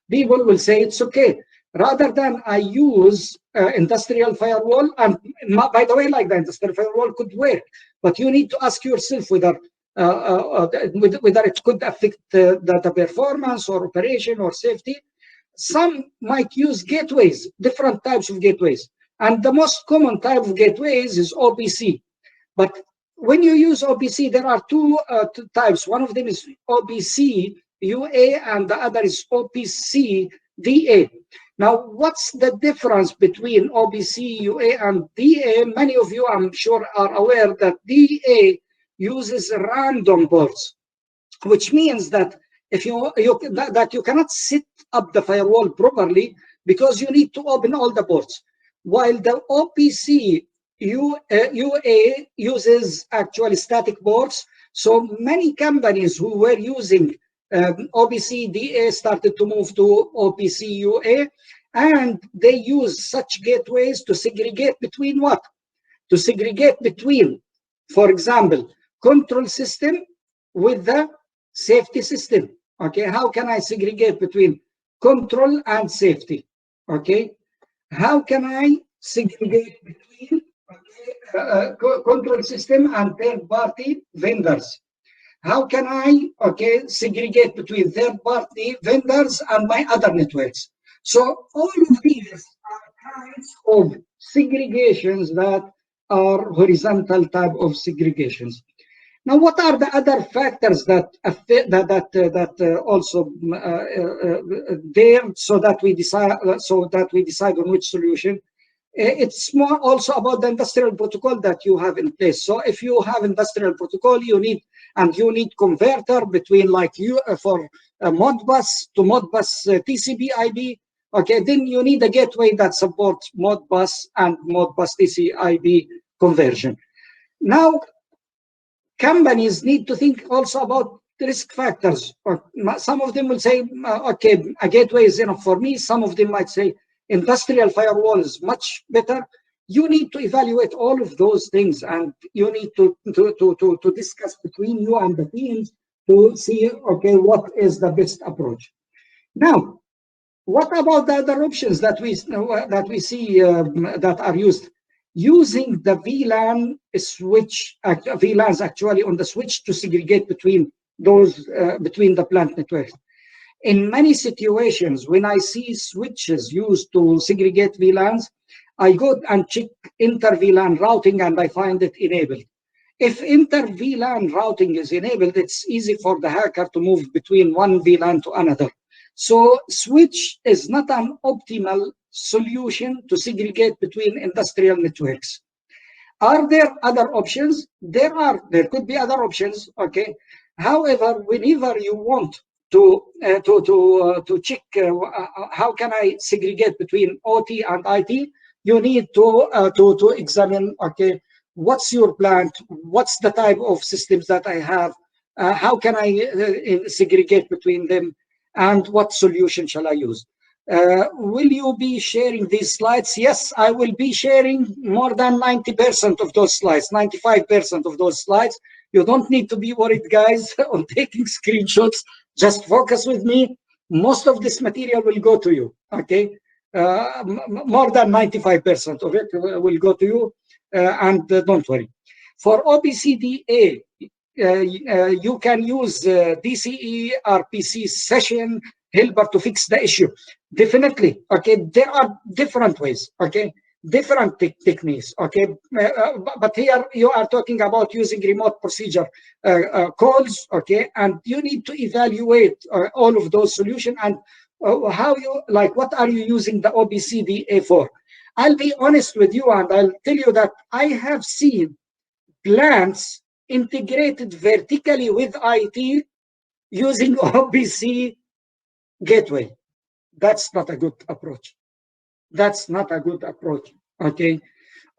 S1: people will say it's okay. Rather than I use industrial firewall, and by the way, like the industrial firewall could work, but you need to ask yourself whether it could affect the performance or operation or safety. Some might use gateways, different types of gateways, and the most common type of gateways is OPC. But when you use OPC, there are two types. One of them is OPC UA, and the other is OPC DA. Now, what's the difference between OPC UA and DA? Many of you, I'm sure, are aware that DA uses random ports, which means that if you cannot set up the firewall properly because you need to open all the ports, while the OPC UA uses actually static ports. So many companies who were using OPC DA started to move to OPC UA, and they use such gateways to segregate between what? To segregate between, for example, control system with the safety system. Okay, how can I segregate between control and safety? Okay, how can I segregate between control system and third-party vendors? How can I segregate between third-party vendors and my other networks? So all of these are kinds of segregations that are horizontal type of segregations. Now, what are the other factors that affect also there, so that we decide on which solution? It's more also about the industrial protocol that you have in place. So if you have industrial protocol, you need converter between like you for Modbus to Modbus TCP/IP. Okay, then you need a gateway that supports Modbus and Modbus TCP/IP conversion. Now, companies need to think also about the risk factors. Or some of them will say, okay, a gateway is enough for me. Some of them might say, industrial firewall is much better. You need to evaluate all of those things, and you need to discuss between you and the teams to see, okay, what is the best approach. Now, what about the other options that we see that are used? Using the VLAN switch, VLANs actually on the switch to segregate between those between the plant networks. In many situations, when I see switches used to segregate VLANs, I go and check inter-VLAN routing and I find it enabled. If inter-VLAN routing is enabled, it's easy for the hacker to move between one VLAN to another. So switch is not an optimal solution to segregate between industrial networks. Are there other options? There could be other options, okay? However, whenever you want to check how can I segregate between OT and IT, you need to examine, okay, what's your plant, what's the type of systems that I have, how can I segregate between them, and what solution shall I use? Will you be sharing these slides? Yes, I will be sharing more than 90% of those slides, 95% of those slides. You don't need to be worried, guys, on taking screenshots. Just focus with me. Most of this material will go to you, okay? More than 95% of it will go to you, and don't worry. For OBCDA, you can use DCE, RPC session helper to fix the issue. Definitely, okay, there are different ways, okay, different techniques, okay, but here you are talking about using remote procedure calls, okay, and you need to evaluate all of those solutions and how you, like, what are you using the OBCDA for? I'll be honest with you and I'll tell you that I have seen plants integrated vertically with IT using OBC gateway. That's not a good approach. That's not a good approach, okay?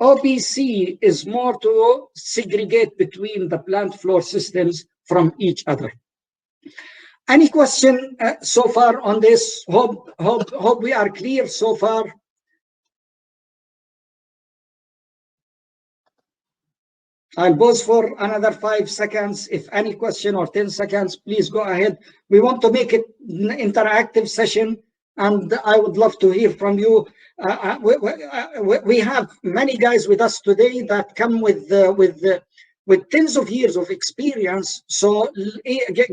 S1: OBC is more to segregate between the plant floor systems from each other. Any question so far on this? Hope we are clear so far. I'll pause for another 5 seconds. If any question or 10 seconds, please go ahead. We want to make it an interactive session, and I would love to hear from you. We have many guys with us today that come with tens of years of experience. So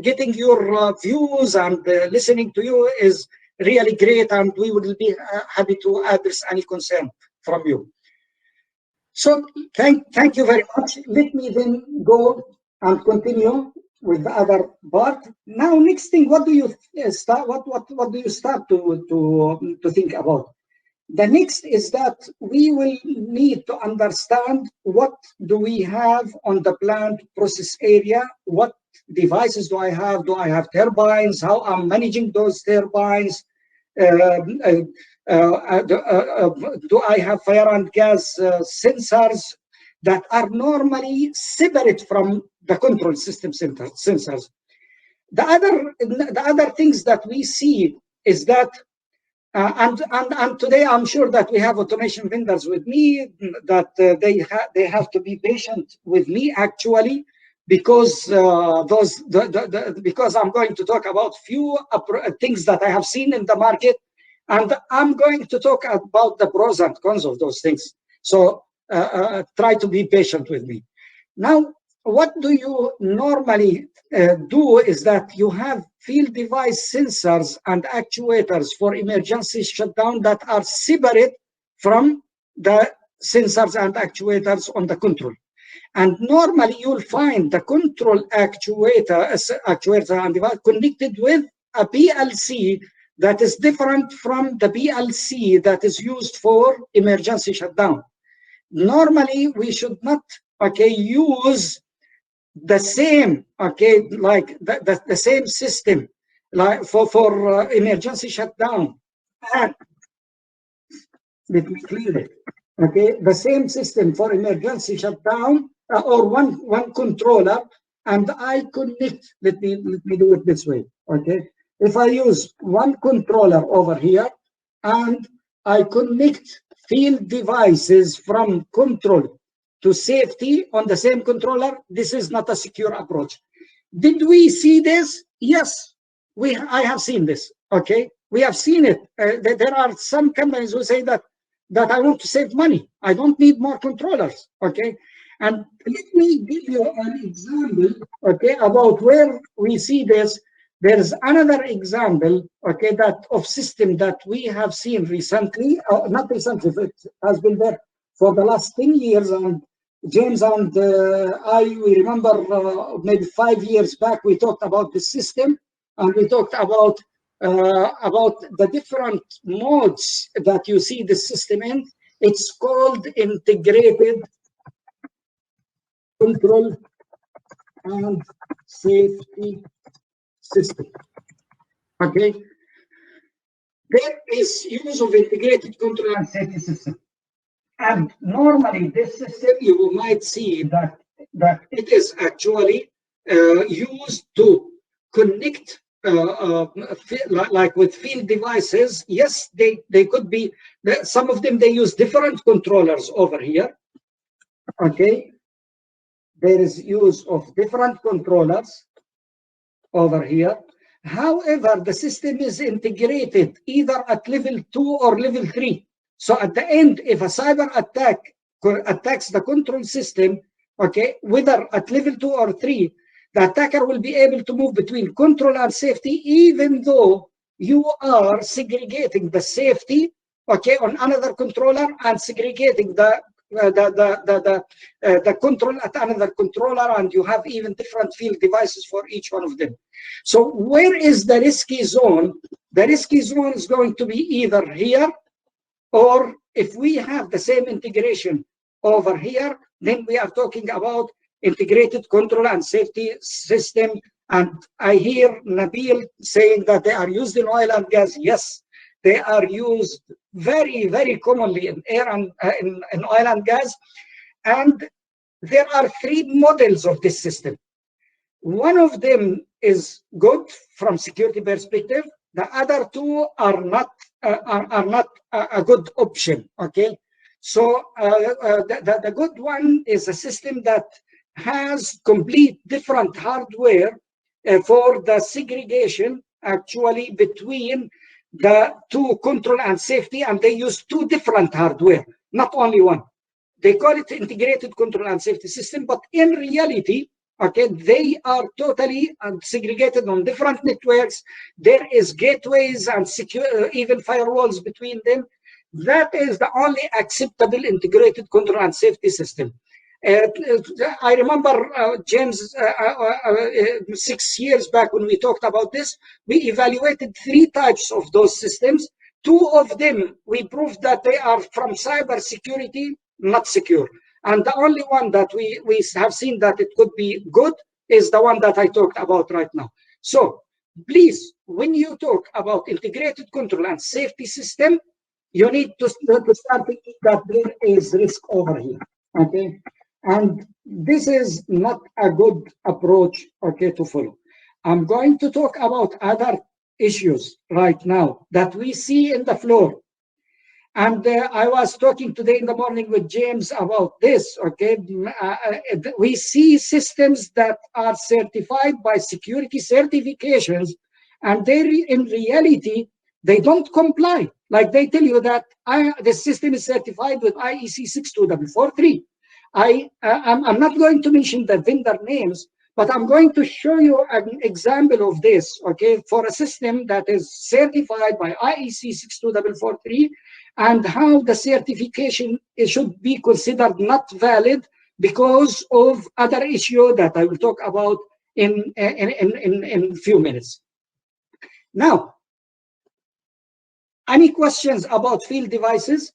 S1: getting your views and listening to you is really great, and we will be happy to address any concern from you. So thank you very much. Let me then go and continue with the other part. Now, next thing, what do you start? What do you start to think about? The next is that we will need to understand what do we have on the plant process area. What devices do I have? Do I have turbines? How I'm managing those turbines? Do I have fire and gas sensors that are normally separate from the control system sensors? The other things that we see is that, and today I'm sure that we have automation vendors with me, that they have to be patient with me actually, because because I'm going to talk about few things that I have seen in the market, and I'm going to talk about the pros and cons of those things. So try to be patient with me. Now, what do you normally do is that you have field device sensors and actuators for emergency shutdown that are separate from the sensors and actuators on the control. And normally you'll find the control actuator and device connected with a PLC that is different from the PLC that is used for emergency shutdown. Normally, we should not, okay, use the same, okay, like the same system like for emergency shutdown. And let me clear it. Okay, the same system for emergency shutdown or one controller, and I connect. Let me do it this way. Okay, if I use one controller over here and I connect field devices from control to safety on the same controller, this is not a secure approach. Did we see this? Yes, I have seen this. Okay, we have seen it. There are some companies who say that I want to save money. I don't need more controllers. Okay, and let me give you an example. Okay, about where we see this. There is another example. Okay, that of system that we have seen recently. Not recently. It has been there for the last 10 years. And James and we remember maybe 5 years back, we talked about the system, and we talked about the different modes that you see the system in. It's called integrated control and safety system. Okay, there is use of integrated control and safety system. And normally, this system, you might see that it is actually used to connect, like with field devices. Yes, they could be, some of them, they use different controllers over here. Okay, there is use of different controllers over here. However, the system is integrated either at level 2 or level 3. So at the end, if a cyber attack attacks the control system, okay, whether at level 2 or 3, the attacker will be able to move between control and safety, even though you are segregating the safety, okay, on another controller and segregating the control at another controller, and you have even different field devices for each one of them. So where is the risky zone? The risky zone is going to be either here, or if we have the same integration over here, then we are talking about integrated control and safety system. And I hear Nabil saying that they are used in oil and gas. Yes, they are used very, very commonly in air and in oil and gas. And there are 3 models of this system. One of them is good from security perspective. The other 2 are not a good option. Okay, so the good one is a system that has complete different hardware for the segregation actually between the 2 control and safety, and they use 2 different hardware, not only one. They call it integrated control and safety system, but in reality, okay, they are totally segregated on different networks. There is gateways and secure, even firewalls between them. That is the only acceptable integrated control and safety system. I remember, James, 6 years back when we talked about this, we evaluated 3 types of those systems. 2 of them, we proved that they are from cybersecurity, not secure. And the only one that we have seen that it could be good is the one that I talked about right now. So please, when you talk about integrated control and safety system, you need to start thinking that there is risk over here. Okay, and this is not a good approach, okay, to follow. I'm going to talk about other issues right now that we see in the floor. And I was talking today in the morning with James about this, okay? We see systems that are certified by security certifications, and they, in reality, they don't comply. Like they tell you that the system is certified with IEC 62443. I'm not going to mention the vendor names, but I'm going to show you an example of this, okay, for a system that is certified by IEC 62443, and how the certification should be considered not valid because of other issue that I will talk about in a few minutes. Now, Any questions about field devices?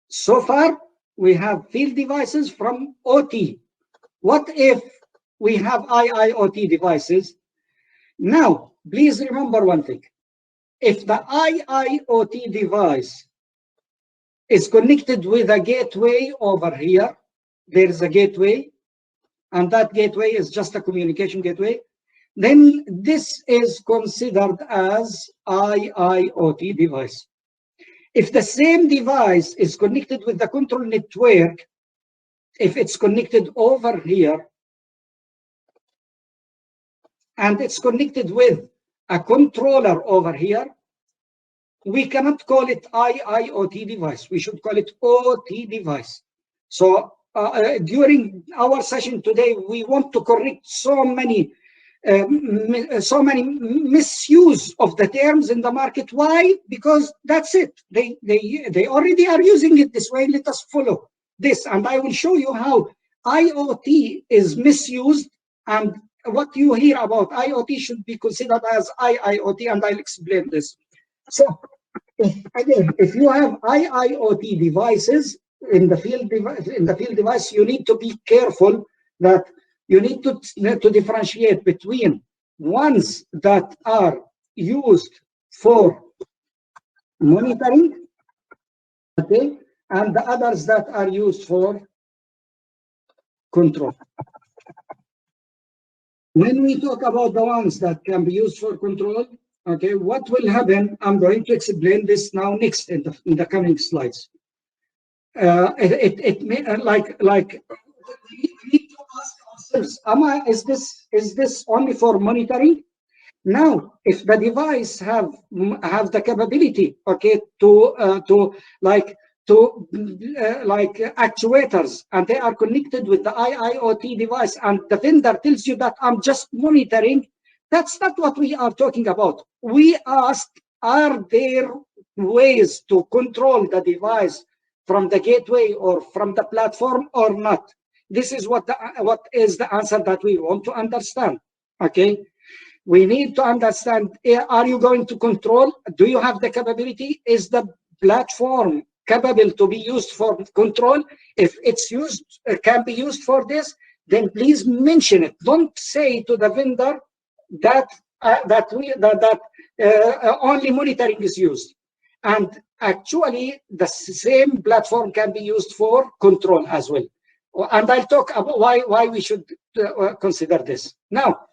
S1: So far, we have field devices from OT. What if we have IIoT devices? Now, please remember one thing. If the IIoT device is connected with a gateway over here, there is a gateway, and that gateway is just a communication gateway, then this is considered as IIoT device. If the same device is connected with the control network, if it's connected over here, and it's connected with a controller over here, we cannot call it IIoT device. We should call it OT device. So during our session today, we want to correct so many misuse of the terms in the market. Why? Because that's it. They already are using it this way. Let us follow this, and I will show you how IoT is misused, and what you hear about IoT should be considered as IIoT, and I'll explain this. So again, if you have IIoT devices in the field device, you need to be careful that you need to differentiate between ones that are used for monitoring, okay, and the others that are used for control. When we talk about the ones that can be used for control, okay, what will happen? I'm going to explain this now next in the coming slides. It may like we need to ask ourselves: is this only for monitoring? Now, if the device have the capability, okay, to actuators, and they are connected with the IIoT device, and the vendor tells you that I'm just monitoring, that's not what we are talking about. We asked, are there ways to control the device from the gateway or from the platform or not? This is what is the answer that we want to understand, okay? We need to understand, are you going to control? Do you have the capability? Is the platform capable to be used for control? If it's used, can be used for this, then please mention it. Don't say to the vendor that only monitoring is used. And actually, the same platform can be used for control as well. And I'll talk about why we should consider this. Now,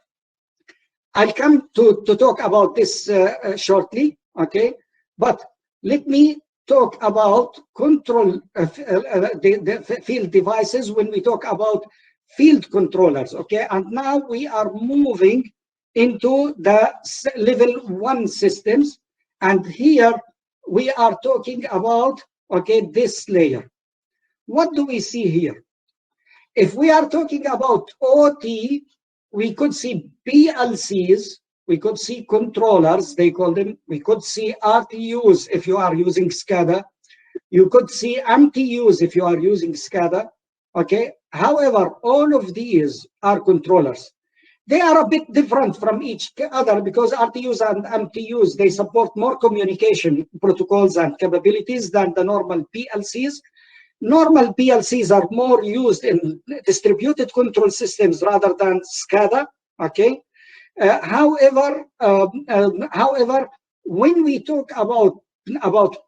S1: I'll come to talk about this shortly, okay? But let me talk about control the field devices when we talk about field controllers, okay? And now we are moving into the level 1 systems, and here we are talking about, okay, this layer. What do we see here? If we are talking about OT, we could see PLCs, we could see controllers, they call them, we could see RTUs if you are using SCADA, you could see MTUs if you are using SCADA, okay? However, all of these are controllers. They are a bit different from each other because RTUs and MTUs, they support more communication protocols and capabilities than the normal PLCs. Normal PLCs are more used in distributed control systems rather than SCADA, okay? However, when we talk about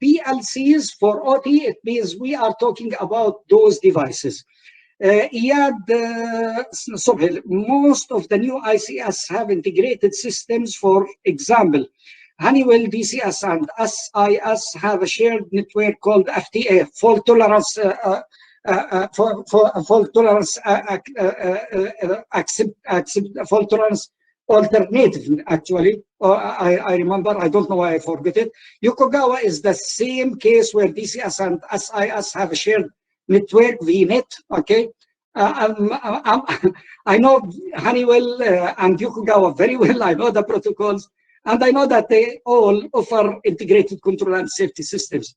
S1: PLCs for OT, it means we are talking about those devices. Most of the new ICS have integrated systems. For example, Honeywell DCS and SIS have a shared network called FTA, fault tolerance fault tolerance alternative. Actually, I remember. I don't know why I forget it. Yokogawa is the same case where DCS and SIS have a shared network, VNet. Okay, I know Honeywell and Yokogawa very well. I know the protocols, and I know that they all offer integrated control and safety systems.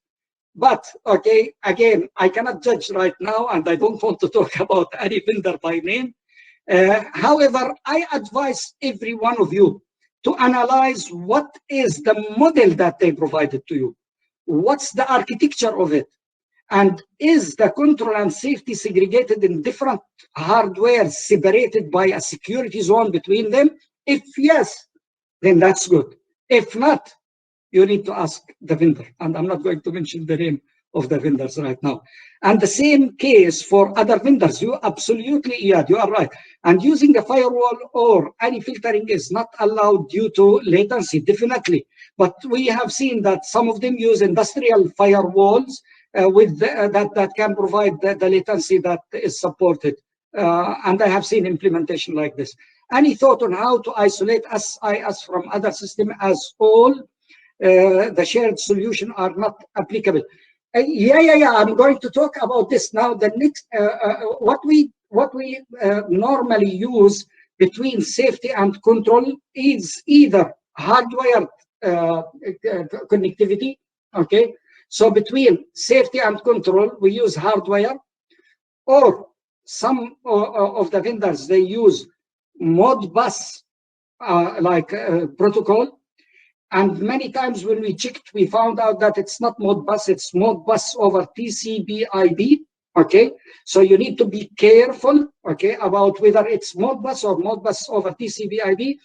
S1: But okay, again, I cannot judge right now, and I don't want to talk about any vendor by name. However, I advise every one of you to analyze what is the model that they provided to you, what's the architecture of it, and is the control and safety segregated in different hardware separated by a security zone between them? If yes, then that's good. If not, you need to ask the vendor, and I'm not going to mention the name of the vendors right now. And the same case for other vendors. You absolutely, Iot, you are right. And using a firewall or any filtering is not allowed due to latency, definitely. But we have seen that some of them use industrial firewalls with that can provide the latency that is supported. And I have seen implementation like this. Any thought on how to isolate SIS from other systems, as all the shared solution are not applicable? Yeah. I'm going to talk about this now. The next, what we normally use between safety and control is either hardware connectivity. Okay, so between safety and control, we use hardware, or some of the vendors, they use Modbus protocol. And many times when we checked, we found out that it's not Modbus, it's Modbus over TCP/IP. Okay, so you need to be careful, okay, about whether it's Modbus or Modbus over TCP/IP.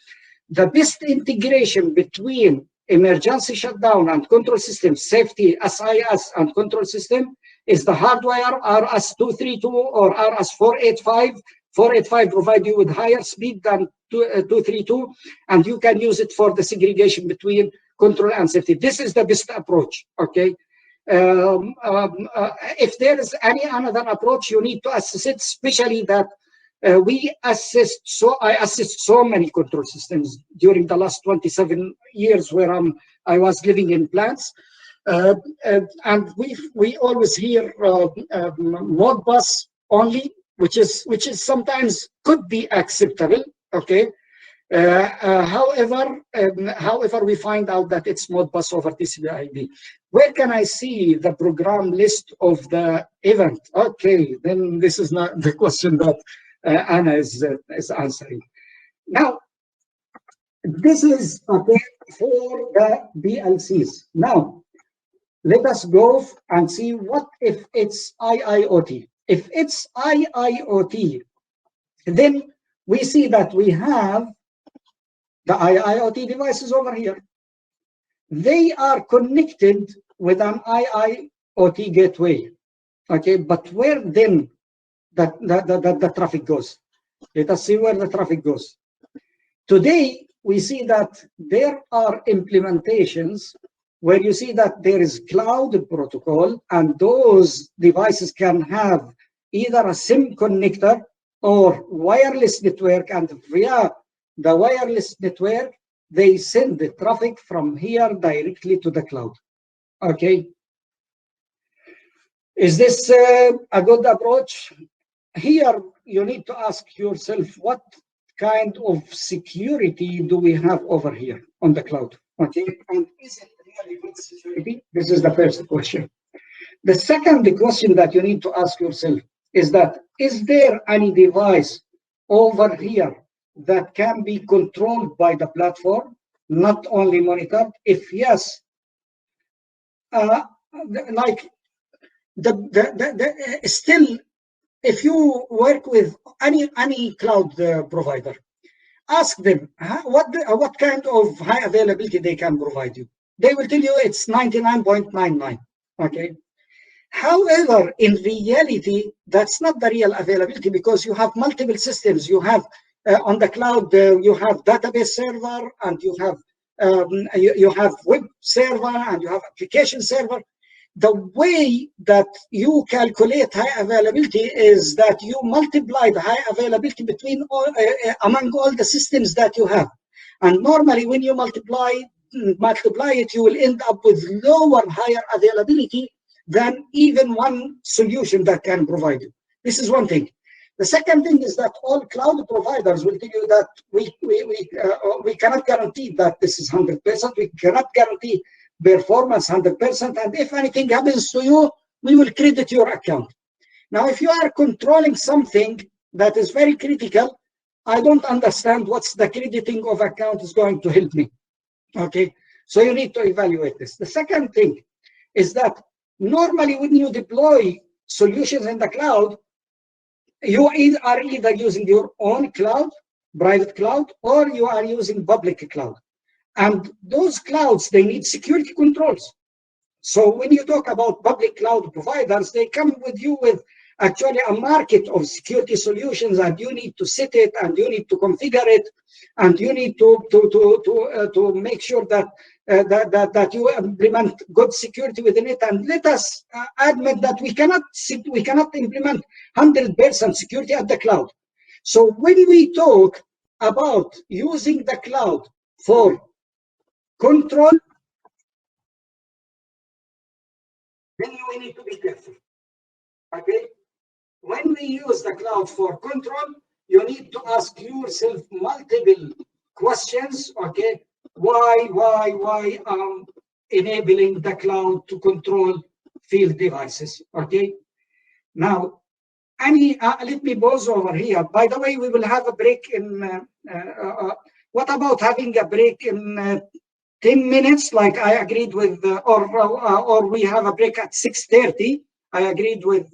S1: The best integration between emergency shutdown and control system, safety, SIS, and control system is the hardwire RS-232 or RS-485. 485 provide you with higher speed than 232, and you can use it for the segregation between control and safety. This is the best approach, okay? If there is any another approach, you need to assess it, especially that I assist so many control systems during the last 27 years where I was living in plants. And we always hear Modbus only, which is sometimes could be acceptable, okay? However, we find out that it's Modbus over TCP/IP. Where can I see the program list of the event? Okay, then this is not the question that Anna is answering. Now, this is okay for the BLCs. Now, let us go and see what if it's IIoT. If it's IIoT, then we see that we have the IIoT devices over here. They are connected with an IIoT gateway, okay? But where then the traffic goes? Let us see where the traffic goes. Today, we see that there are implementations where you see that there is cloud protocol, and those devices can have either a SIM connector or wireless network, and via the wireless network, they send the traffic from here directly to the cloud. Okay. Is this a good approach? Here, you need to ask yourself, what kind of security do we have over here on the cloud? Okay, and is it really good security? This is the first question. The second question that you need to ask yourself is that, is there any device over here that can be controlled by the platform, not only monitored? If yes, still, if you work with any cloud provider, ask them what kind of high availability they can provide you. They will tell you it's 99.99. Okay. However, in reality, that's not the real availability, because you have multiple systems. You have on the cloud, you have database server, and you have web server, and you have application server. The way that you calculate high availability is that you multiply the high availability between among all the systems that you have. And normally, when you multiply it, you will end up with lower, higher availability than even one solution that can provide you. This is one thing. The second thing is that all cloud providers will tell you that we cannot guarantee that this is 100%. We cannot guarantee performance 100%. And if anything happens to you, we will credit your account. Now, if you are controlling something that is very critical, I don't understand what's the crediting of account is going to help me. Okay, so you need to evaluate this. The second thing is that normally when you deploy solutions in the cloud, you are either using your own cloud, private cloud, or you are using public cloud. And those clouds, they need security controls. So when you talk about public cloud providers, they come with you with actually a market of security solutions, and you need to set it, and you need to configure it, and you need to make sure that that you implement good security within it. And let us admit that we cannot implement 100% security at the cloud. So when we talk about using the cloud for control, then you need to be careful. Okay? When we use the cloud for control, you need to ask yourself multiple questions. Okay? Why enabling the cloud to control field devices? Okay? Now, let me pause over here. By the way, we will have a break in. What about having a break in 10 minutes, like I agreed with, or we have a break at 6:30. I agreed with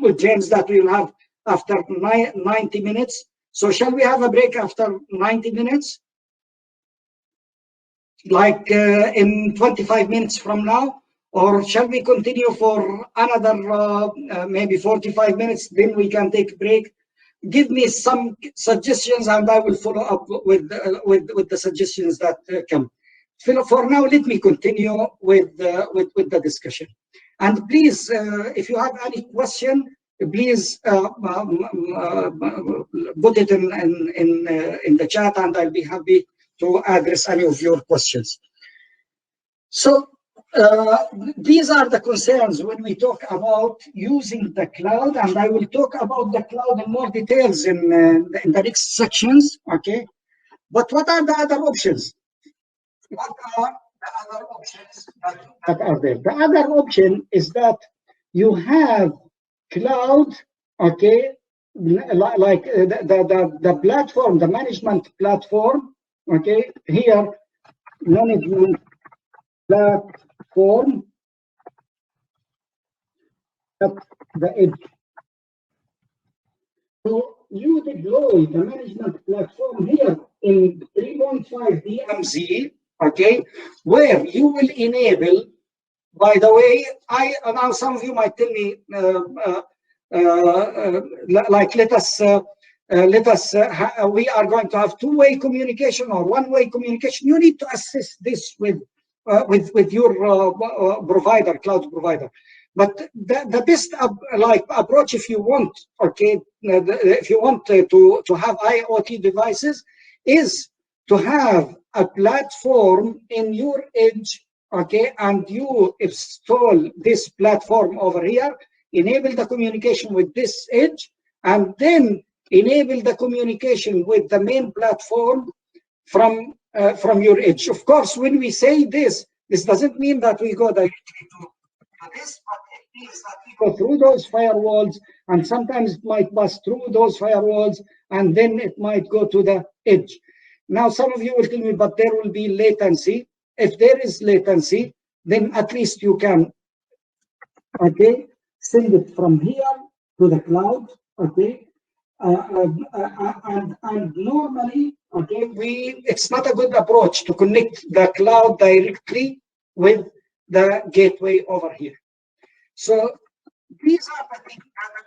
S1: with James that we will have after 90 minutes. So shall we have a break after 90 minutes? Like in 25 minutes from now? Or shall we continue for another maybe 45 minutes, then we can take a break? Give me some suggestions and I will follow up with the suggestions that come. For now, let me continue with the discussion. And please, if you have any question, please put it in the chat, and I'll be happy to address any of your questions. So these are the concerns when we talk about using the cloud, and I will talk about the cloud in more details in the next sections. Okay, but what are the other options? What are the other options that are there? The other option is that you have cloud, okay, like the platform, the management platform, okay, here, management platform at the edge. So you deploy the management platform here in 3.5 DMZ, okay, where you will enable, by the way, now some of you might tell me, like let us we are going to have two-way communication or one-way communication. You need to assess this with your provider, cloud provider. But the best approach, if you want, okay, if you want to have IoT devices, is to have a platform in your edge, okay, and you install this platform over here, enable the communication with this edge, and then enable the communication with the main platform from your edge. Of course, when we say this doesn't mean that we go directly to this, but it means that we go through those firewalls, and sometimes it might pass through those firewalls, and then it might go to the edge. Now, some of you will tell me, but there will be latency. If there is latency, then at least you can, okay, send it from here to the cloud, okay. And normally, okay, it's not a good approach to connect the cloud directly with the gateway over here. So these are the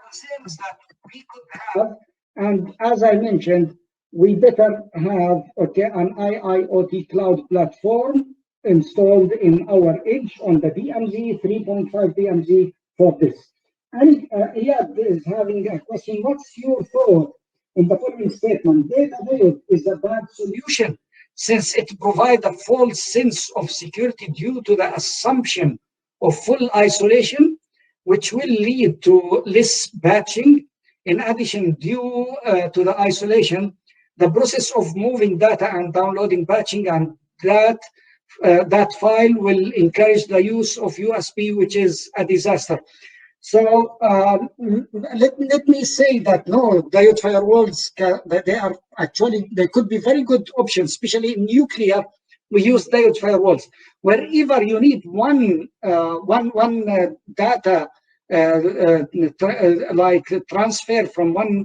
S1: concerns that we could have, and as I mentioned, we better have, okay, an IIoT cloud platform installed in our edge on the DMZ 3.5 DMZ for this. And Iot is having a question. What's your thought in the following statement? Data is a bad solution since it provides a false sense of security due to the assumption of full isolation, which will lead to less batching. In addition, due to the isolation, the process of moving data and downloading batching and that file will encourage the use of USB, which is a disaster. So let me say that no, diode firewalls, they are actually, they could be very good options, especially in nuclear. We use diode firewalls. Wherever you need one data like transfer from one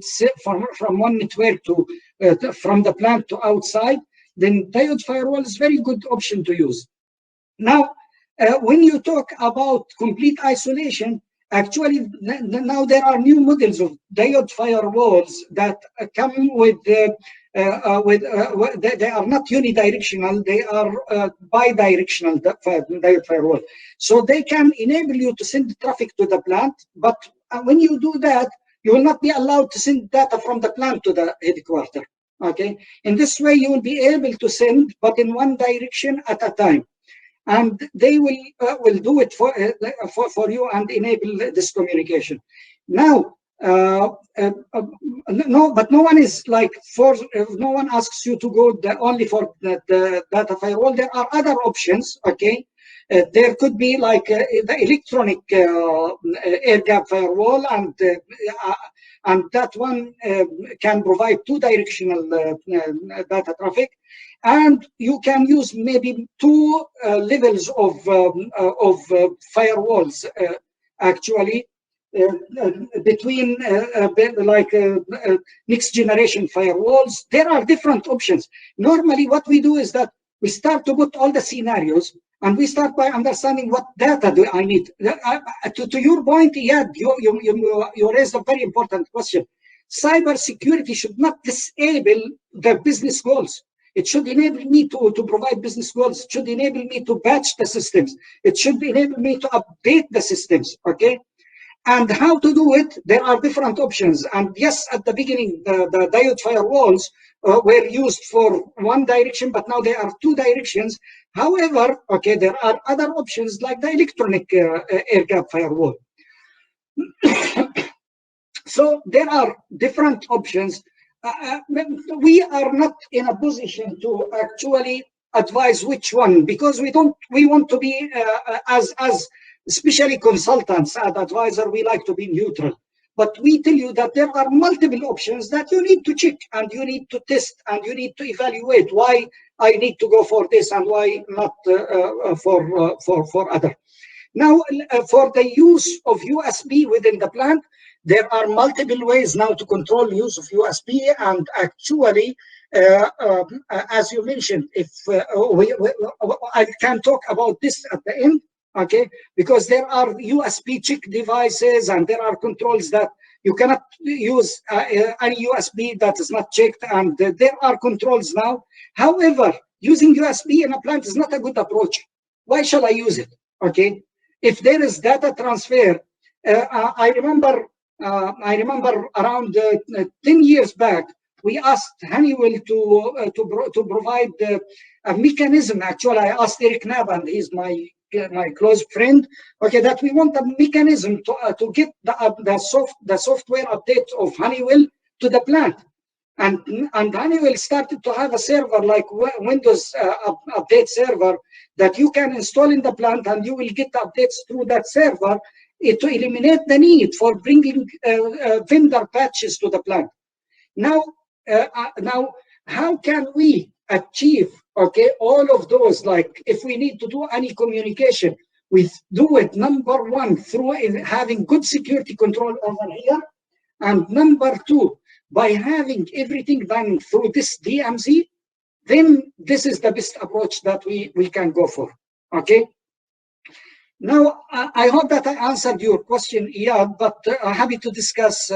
S1: network to from the plant to outside, then diode firewall is very good option to use. Now, when you talk about complete isolation, actually now there are new models of diode firewalls that come with they are not unidirectional, they are bidirectional diode firewall. So they can enable you to send traffic to the plant, but when you do that, you will not be allowed to send data from the plant to the headquarters. Okay, in this way you will be able to send, but in one direction at a time, and they will do it for you and enable this communication. Now, no, but no one is like no one asks you to go only for the data firewall. There are other options. Okay, there could be like the electronic air gap firewall, and that one can provide two-directional data traffic, and you can use maybe two levels of firewalls actually between like next generation firewalls. There are different options. Normally, what we do is that we start to put all the scenarios, and we start by understanding what data do I need. To your point, Iyad, you raised a very important question. Cybersecurity should not disable the business goals. It should enable me to provide business goals. It should enable me to patch the systems. It should enable me to update the systems, okay? And how to do it, there are different options. And yes, at the beginning, the diode firewalls were used for one direction, but now there are two directions. However, okay, there are other options like the electronic air gap firewall. So there are different options. We are not in a position to actually advise which one, because we want to be as especially consultants and advisor, we like to be neutral. But we tell you that there are multiple options that you need to check, and you need to test, and you need to evaluate why I need to go for this and why not for other. Now, for the use of USB within the plant, there are multiple ways now to control use of USB, and actually, as you mentioned, if I can talk about this at the end, okay, because there are USB check devices, and there are controls that you cannot use any USB that is not checked, and there are controls now. However, using USB in a plant is not a good approach. Why shall I use it? Okay, if there is data transfer, I remember around 10 years back, we asked Honeywell to provide a mechanism. Actually, I asked Eric Knapp, and he's my close friend. Okay, that we want a mechanism to get the software update of Honeywell to the plant, and Honeywell started to have a server like Windows update server that you can install in the plant, and you will get updates through that server to eliminate the need for bringing vendor patches to the plant. Now, how can we achieve, okay, all of those? Like, if we need to do any communication, we do it, number one, through having good security control over here, and number two, by having everything done through this DMZ, then this is the best approach that we can go for, okay? Now, I hope that I answered your question, Iyad, but happy to discuss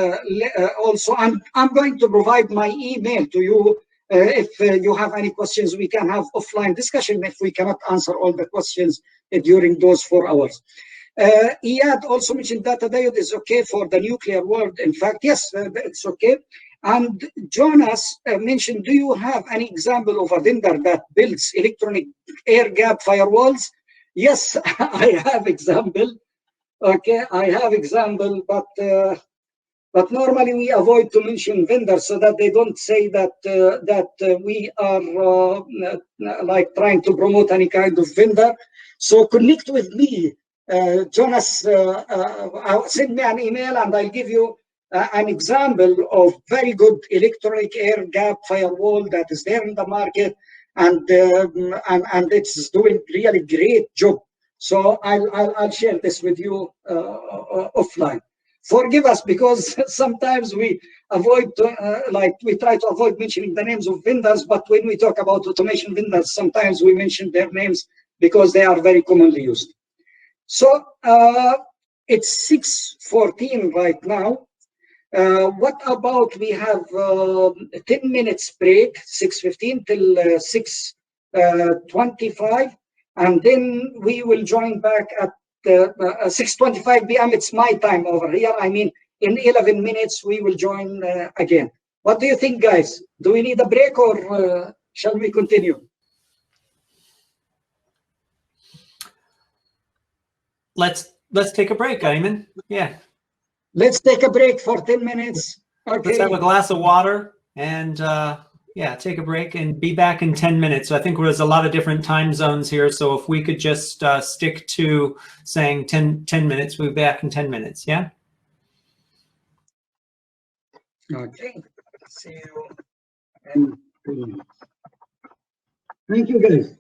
S1: also. I'm going to provide my email to you. If you have any questions, we can have offline discussion if we cannot answer all the questions during those 4 hours. Iyad also mentioned that the diode is okay for the nuclear world. In fact, yes, it's okay. And Jonas mentioned, do you have any example of a vendor that builds electronic air gap firewalls? Yes, I have example. Okay, I have example, but normally we avoid to mention vendors so that they don't say that we are like trying to promote any kind of vendor. So connect with me Jonas send me an email and I'll give you an example of very good electronic air gap firewall that is there in the market, and it's doing really great job. So I'll share this with you offline. Forgive us because sometimes we avoid, we try to avoid mentioning the names of vendors, but when we talk about automation vendors, sometimes we mention their names because they are very commonly used. So it's 6:14 right now. What about we have 10 minutes break, 6:15 till 6:25, and then we will join back at 6:25 p.m. It's my time over here. I mean, in 11 minutes, we will join again. What do you think, guys? Do we need a break or shall we continue?
S2: Let's take a break, Ayman. Yeah.
S1: Let's take a break for 10 minutes. Okay.
S2: Let's have a glass of water and yeah, take a break and be back in 10 minutes. So I think there's a lot of different time zones here. So if we could just stick to saying 10 minutes, we'll be back in 10 minutes. Yeah.
S1: Okay. See you in 2 minutes. Thank you, guys.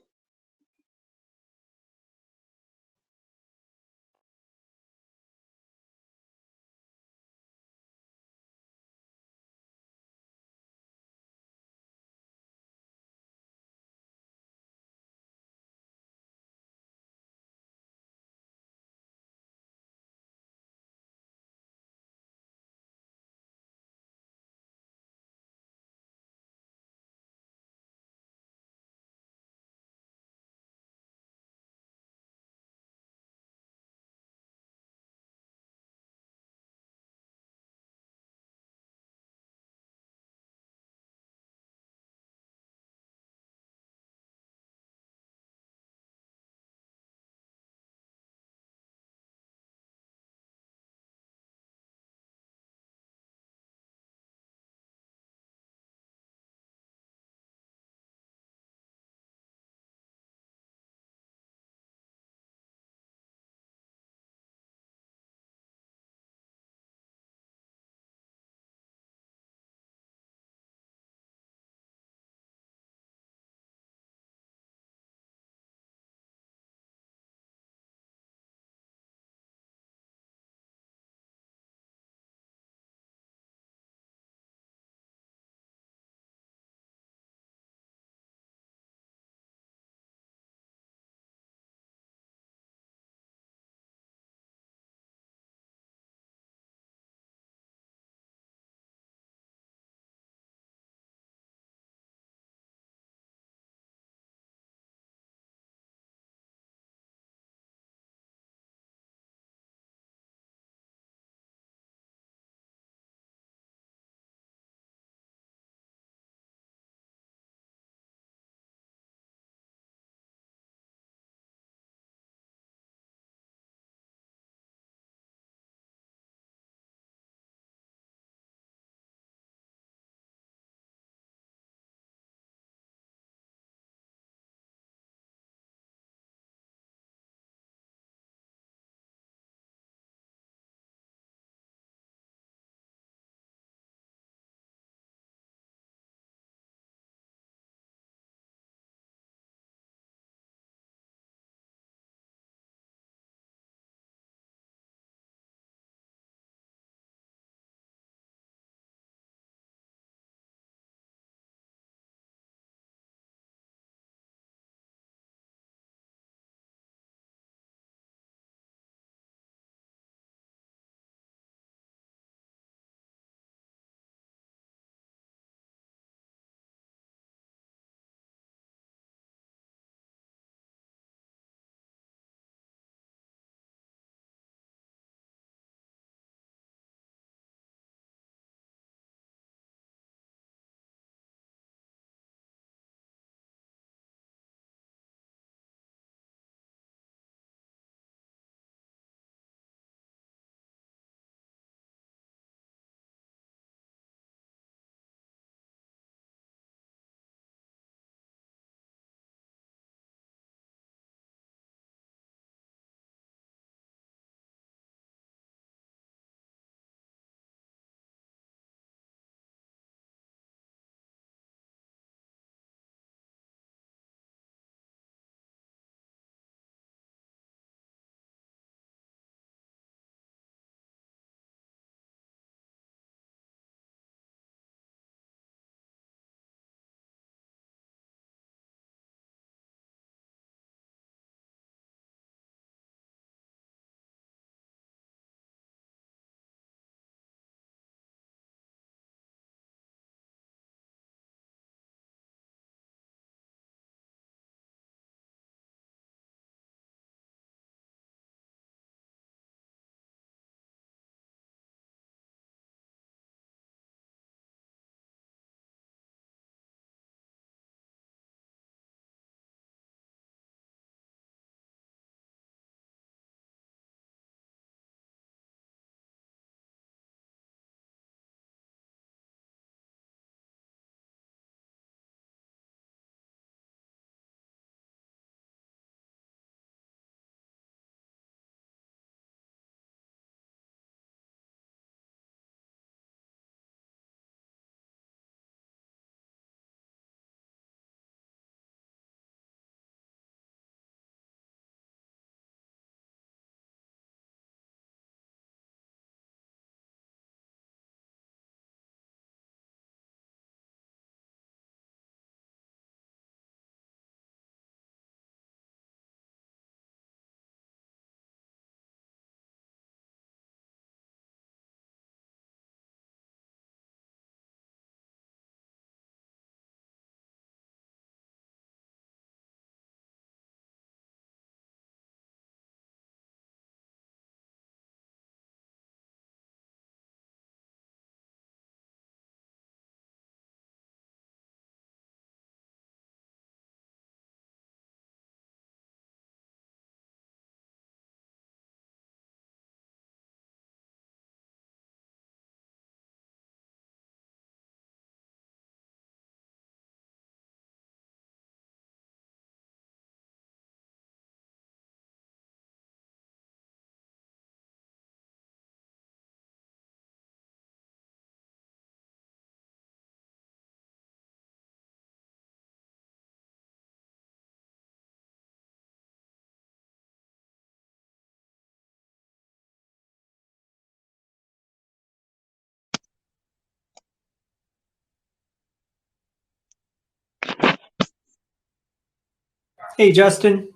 S2: Hey, Justin.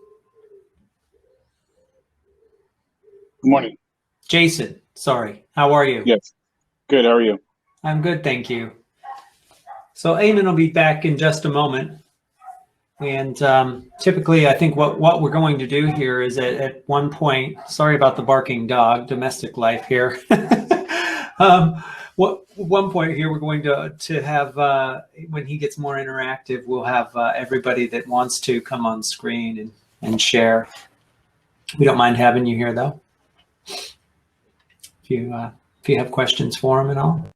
S3: Good morning.
S2: Jason, sorry. How are you?
S3: Yes. Good. How are you?
S2: I'm good, thank you. So Eamon will be back in just a moment. And typically, I think what we're going to do here is at one point, sorry about the barking dog, domestic life here. One point here, we're going to have, when he gets more interactive, we'll have everybody that wants to come on screen and share. We don't mind having you here, though. If you have questions for him and all.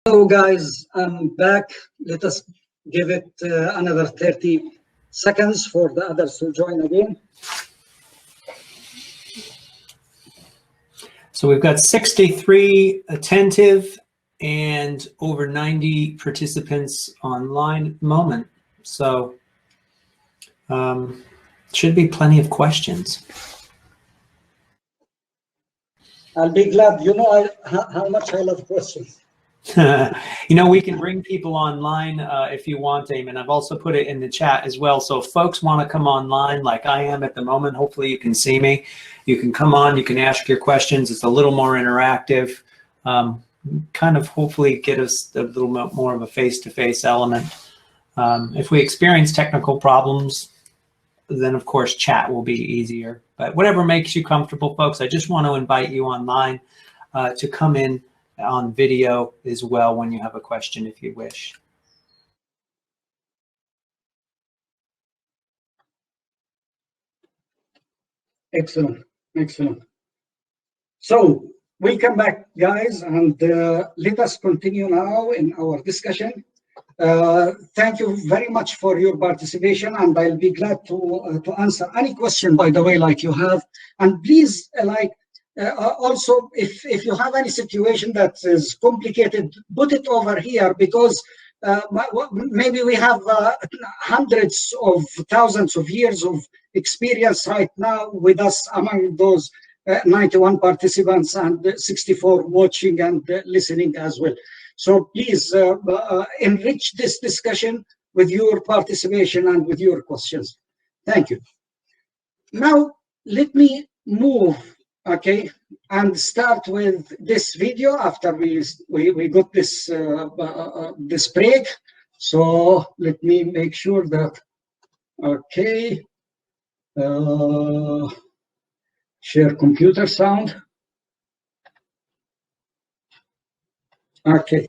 S1: Hello guys, I'm back. Let us give it another 30 seconds for the others to join again.
S2: So we've got 63 attentive and over 90 participants online at the moment. So should be plenty of questions.
S1: I'll be glad. You know how much I love questions.
S2: You know, we can bring people online if you want, Eamon. I've also put it in the chat as well. So if folks want to come online like I am at the moment, hopefully you can see me. You can come on, you can ask your questions. It's a little more interactive. Kind of hopefully get us a little more of a face-to-face element. If we experience technical problems, then of course chat will be easier. But whatever makes you comfortable, folks, I just want to invite you online to come in on video as well when you have a question, if you wish.
S1: Excellent, excellent. So welcome back, guys, and let us continue now in our discussion. Thank you very much for your participation, and I'll be glad to answer any question, by the way, like you have. And please, also, if you have any situation that is complicated, put it over here, because maybe we have hundreds of thousands of years of experience right now with us among those 91 participants and 64 watching and listening as well. So please enrich this discussion with your participation and with your questions. Thank you. Now, let me move, okay, and start with this video after we got this this break. So let me make sure that, okay, share computer sound. Okay.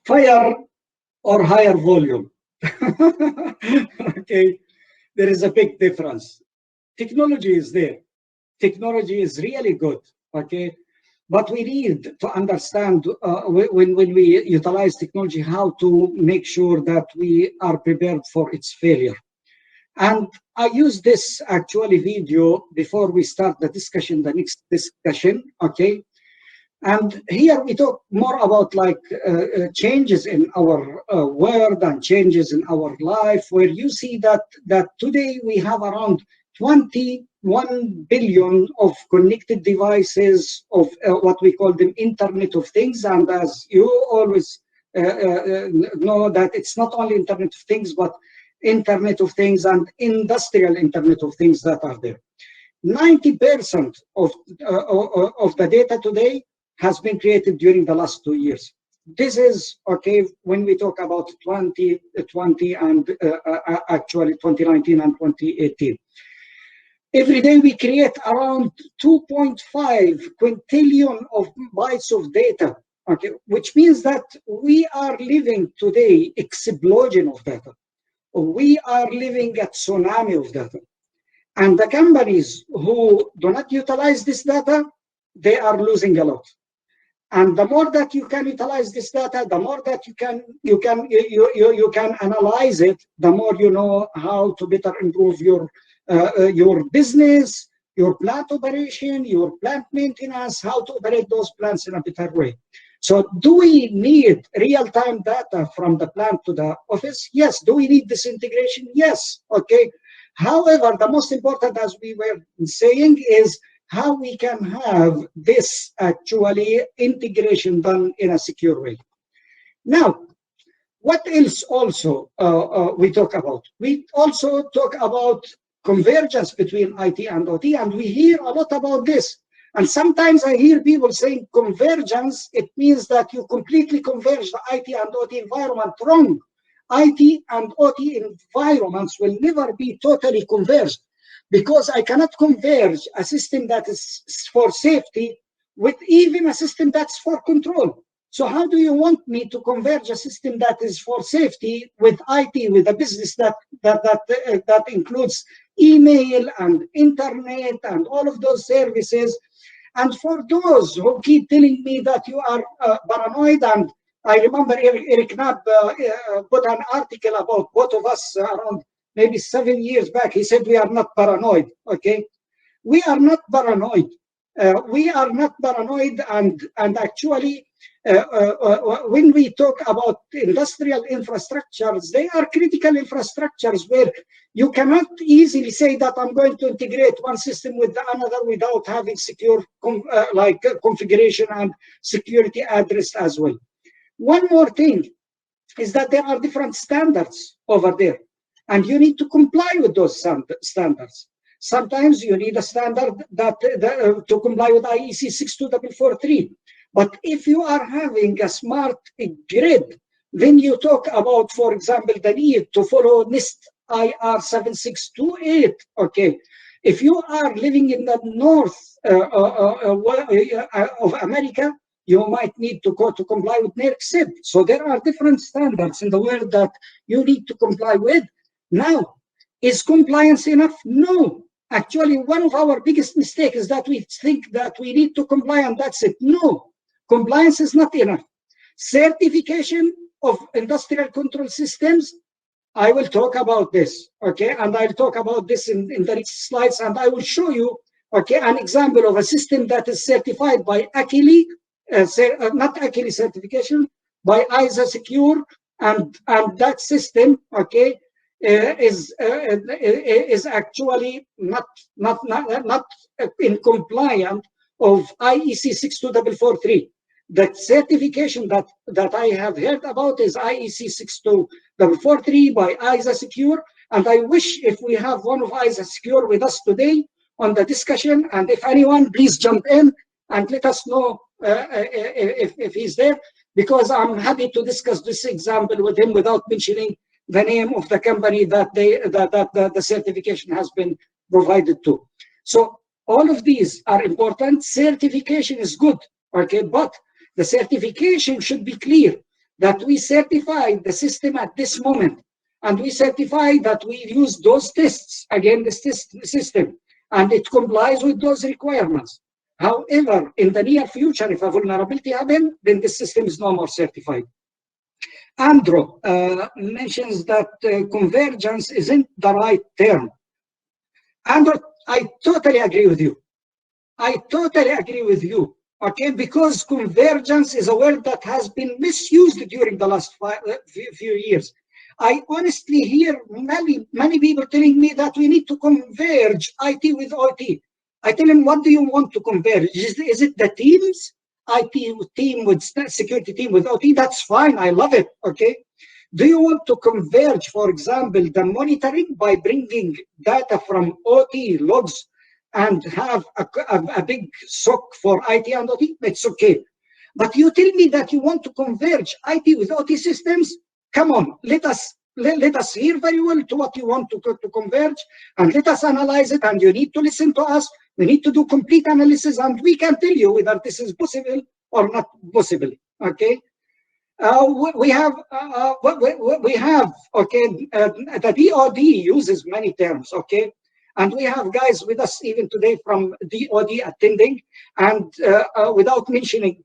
S1: Fire or higher volume. Okay, there is a big difference. Technology is there. Technology is really good, okay? But we need to understand when we utilize technology, how to make sure that we are prepared for its failure. And I use this actually video before we start the discussion, the next discussion, okay? And here we talk more about like changes in our world and changes in our life, where you see that today we have around 21 billion of connected devices of what we call the Internet of Things. And as you always know, that it's not only Internet of Things, but Internet of Things and industrial Internet of Things that are there. 90% of the data today has been created during the last 2 years. This is, okay, when we talk about 2020 and actually 2019 and 2018. Every day we create around 2.5 quintillion of bytes of data, okay, which means that we are living today explosion of data. We are living at tsunami of data. And the companies who do not utilize this data, they are losing a lot. And the more that you can utilize this data, the more that you can analyze it, the more you know how to better improve your business, your plant operation, your plant maintenance, how to operate those plants in a better way. So do we need real-time data from the plant to the office? Yes. Do we need this integration? Yes. Okay. However, the most important, as we were saying, is how we can have this actually integration done in a secure way. Now, what else also we talk about? We also talk about convergence between IT and OT, and we hear a lot about this. And sometimes I hear people saying convergence, it means that you completely converge the IT and OT environment. Wrong. IT and OT environments will never be totally converged, because I cannot converge a system that is for safety with even a system that's for control. So how do you want me to converge a system that is for safety with IT, with a business that includes email and internet and all of those services? And for those who keep telling me that you are paranoid, and I remember Eric Knapp put an article about both of us around maybe 7 years back. He said we are not paranoid, okay? We are not paranoid. We are not paranoid, and actually, when we talk about industrial infrastructures, they are critical infrastructures where you cannot easily say that I'm going to integrate one system with another without having secure configuration and security addressed as well. One more thing is that there are different standards over there, and you need to comply with those standards. Sometimes you need a standard to comply with IEC 62443. But if you are having a smart grid, then you talk about, for example, the need to follow NIST IR 7628. Okay, if you are living in the north of America, you might need to go to comply with NERC-CIP. So there are different standards in the world that you need to comply with. Now, is compliance enough? No. Actually, one of our biggest mistakes is that we think that we need to comply and that's it. No, compliance is not enough. Certification of industrial control systems, I will talk about this, okay? And I'll talk about this in the next slides, and I will show you, okay, an example of a system that is certified by ACLI, not ACLI certification, by ISA Secure, and that system, okay, is actually not in compliance of IEC 62443. The certification that I have heard about is IEC 62443 by ISA Secure, and I wish if we have one of ISA Secure with us today on the discussion, and if anyone, please jump in and let us know if he's there, because I'm happy to discuss this example with him without mentioning the name of the company that the certification has been provided to. So all of these are important. Certification is good, okay, but the certification should be clear that we certify the system at this moment, and we certify that we use those tests against this system, and it complies with those requirements. However, in the near future, if a vulnerability happens, then the system is no more certified. Andrew mentions that convergence isn't the right term. Andrew, I totally agree with you. I totally agree with you, okay, because convergence is a word that has been misused during the last few years. I honestly hear many people telling me that we need to converge IT with OT. I tell them, what do you want to converge? Is it the teams? IT team with security team with OT, that's fine, I love it, okay? Do you want to converge, for example, the monitoring by bringing data from OT logs and have a big SOC for IT and OT? It's okay. But you tell me that you want to converge IT with OT systems? Come on, let us hear very well to what you want to converge, and let us analyze it, and you need to listen to us. We need to do complete analysis, and we can tell you whether this is possible or not possible, okay? We have, okay, the DOD uses many terms, okay? And we have guys with us even today from DOD attending, and without mentioning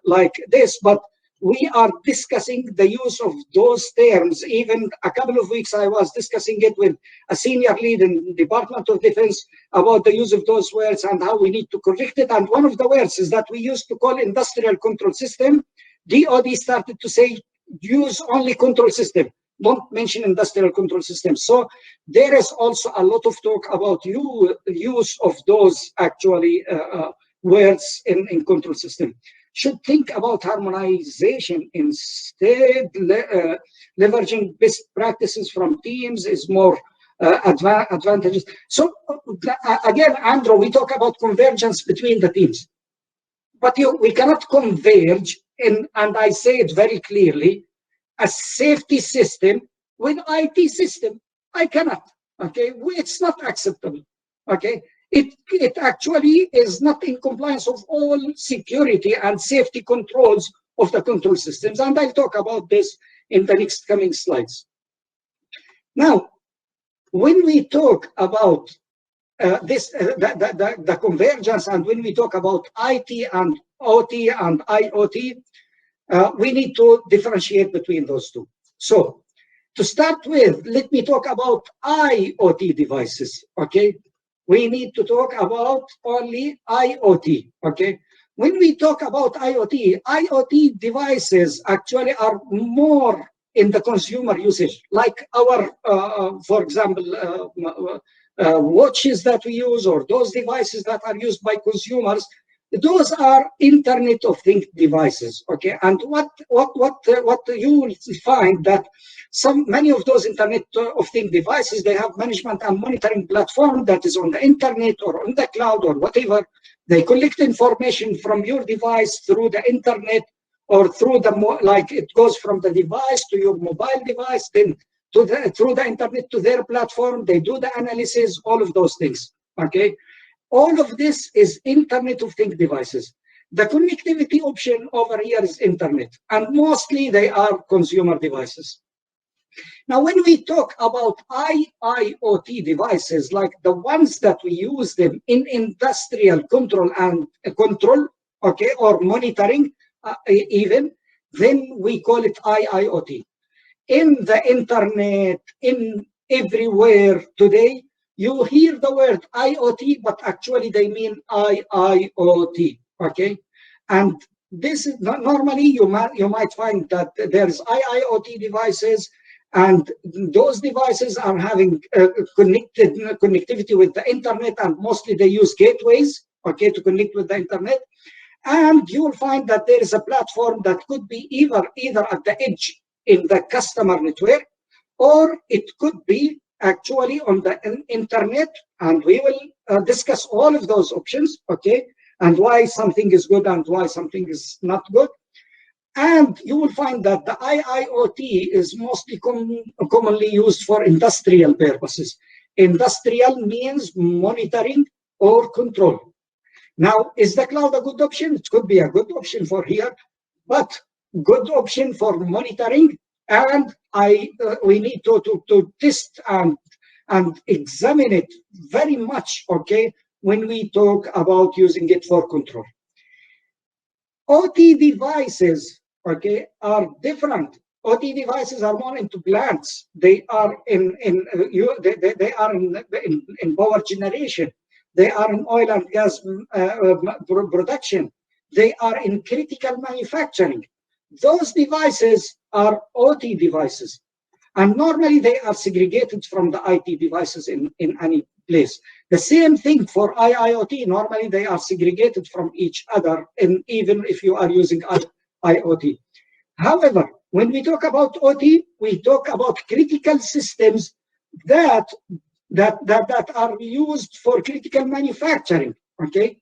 S1: like this, but we are discussing the use of those terms. Even a couple of weeks I was discussing it with a senior lead in the Department of Defense about the use of those words and how we need to correct it. And one of the words is that we used to call industrial control system. DOD started to say use only control system, don't mention industrial control system. So there is also a lot of talk about use of those actually words in control system. Should think about harmonization instead. Leveraging best practices from teams is more advantageous. So again, Andrew, we talk about convergence between the teams, but we cannot converge in, and I say it very clearly, a safety system with IT system. I cannot, okay? It's not acceptable, okay? It actually is not in compliance of all security and safety controls of the control systems. And I'll talk about this in the next coming slides. Now, when we talk about the convergence, and when we talk about IT and OT and IoT, we need to differentiate between those two. So to start with, let me talk about IoT devices, okay? we need to talk about only IoT, okay? When we talk about IoT devices actually are more in the consumer usage, like our, for example, watches that we use, or those devices that are used by consumers. Those are Internet of Things devices, okay? And what you will find that many of those Internet of Things devices, they have management and monitoring platform that is on the internet or on the cloud or whatever. They collect information from your device through the internet, or through like it goes from the device to your mobile device, then through the internet to their platform. They do the analysis, all of those things, okay? All of this is Internet of Things devices. The connectivity option over here is internet, and mostly they are consumer devices. Now, when we talk about IIoT devices, like the ones that we use them in industrial control, okay, or monitoring even, then we call it IIoT. In the internet, in everywhere today, you hear the word IoT, but actually they mean IIoT, okay? And this is normally you might find that there's IIoT devices, and those devices are having connectivity with the internet, and mostly they use gateways, okay, to connect with the internet. And you will find that there is a platform that could be either at the edge in the customer network, or it could be actually on the internet, and we will discuss all of those options, okay, and why something is good and why something is not good. And you will find that the IIoT is mostly commonly used for industrial purposes. Industrial means monitoring or control. Now, is the cloud a good option? It could be a good option for here, but good option for monitoring. And we need to test and examine it very much, okay, when we talk about using it for control. OT devices, okay, are different. OT devices are more into plants. They are in power generation. They are in oil and gas production. They are in critical manufacturing. Those devices are OT devices, and normally they are segregated from the IT devices in any place. The same thing for IIoT. Normally they are segregated from each other, and even if you are using IoT. However, when we talk about OT, we talk about critical systems that are used for critical manufacturing, okay?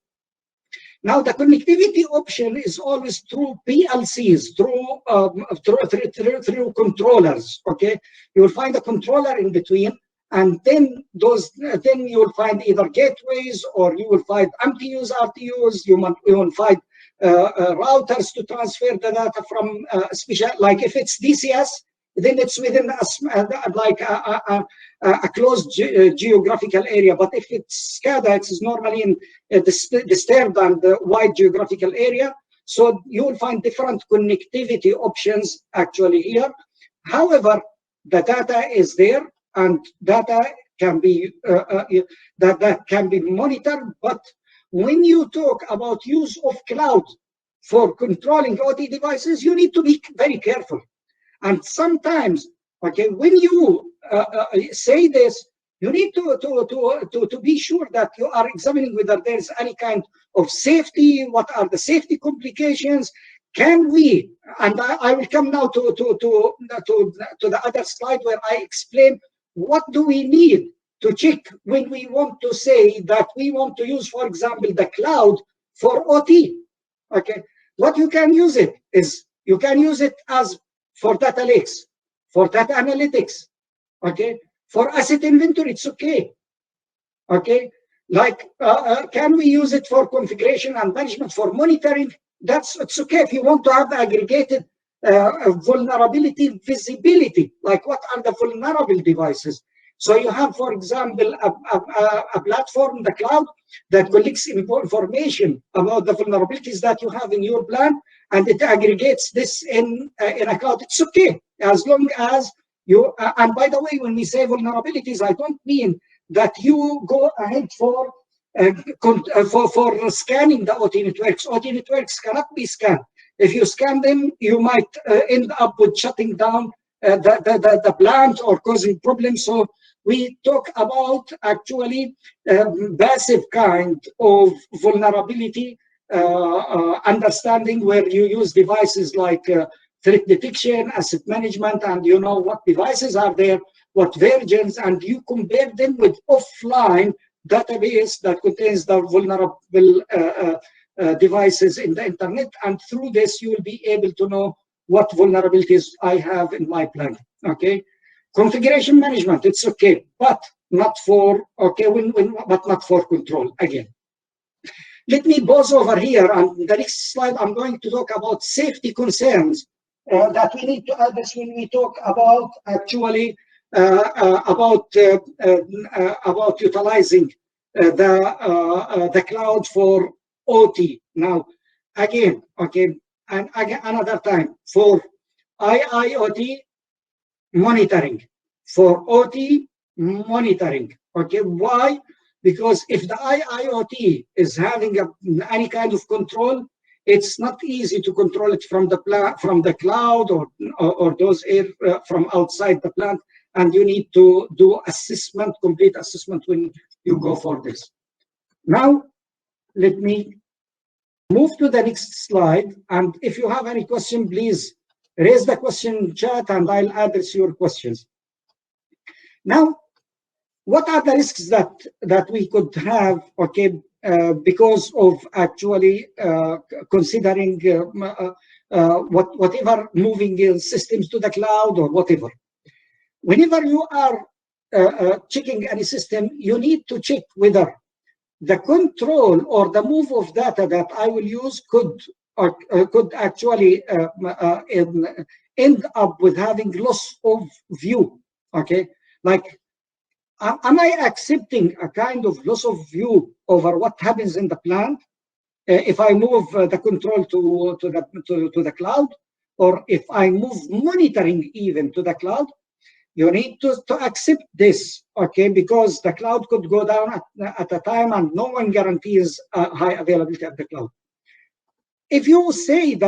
S1: Now, the connectivity option is always through PLCs, through controllers, okay? You will find a controller in between, and then you will find either gateways, or you will find MTUs, RTUs. You will find routers to transfer the data from special, like if it's DCS, then it's within a closed geographical area. But if it's SCADA, it's normally in disturbed and wide geographical area. So you will find different connectivity options actually here. However, the data is there, and data can be that can be monitored. But when you talk about use of cloud for controlling OT devices, you need to be very careful. And sometimes, okay, when you say this, you need to be sure that you are examining whether there is any kind of safety. What are the safety complications? Can we? And I will come now to the other slide where I explain what do we need to check when we want to say that we want to use, for example, the cloud for OT. Okay, what you can use it is you can use it as for data lakes, for data analytics, okay, for asset inventory, it's okay, okay. Like, can we use it for configuration and management, for monitoring? It's okay. If you want to have the aggregated vulnerability visibility, like what are the vulnerable devices? So you have, for example, a platform, the cloud, that collects information about the vulnerabilities that you have in your plan, and it aggregates this in a cloud. It's okay, as long as you, and by the way, when we say vulnerabilities, I don't mean that you go ahead for scanning the OT networks. OT networks cannot be scanned. If you scan them, you might end up with shutting down the plant or causing problems. So we talk about actually passive kind of vulnerability understanding, where you use devices like threat detection, asset management, and you know what devices are there, what versions, and you compare them with offline database that contains the vulnerable devices in the internet, and through this you will be able to know what vulnerabilities I have in my plant. Okay, configuration management, it's okay, but not for but not for control. Again, let me pause over here. On the next slide, I'm going to talk about safety concerns that we need to address when we talk about actually about utilizing the cloud for OT. Now, again, okay, and again another time for IIoT monitoring, for OT monitoring. Okay, why? Because if the IIoT is having any kind of control, it's not easy to control it from the cloud or those from outside the plant, and you need to do assessment, complete assessment when you go for this. Now, let me move to the next slide, and if you have any question, please raise the question chat and I'll address your questions. Now, what are the risks that we could have, okay, because of actually considering whatever moving systems to the cloud or whatever? Whenever you are checking any system, you need to check whether the control or the move of data that I will use could actually end up with having loss of view. Okay, like, am I accepting a kind of loss of view over what happens in the plant if I move the control to the cloud, or if I move monitoring even to the cloud? You need to accept this, okay, because the cloud could go down at a time, and no one guarantees high availability of the cloud. If you say that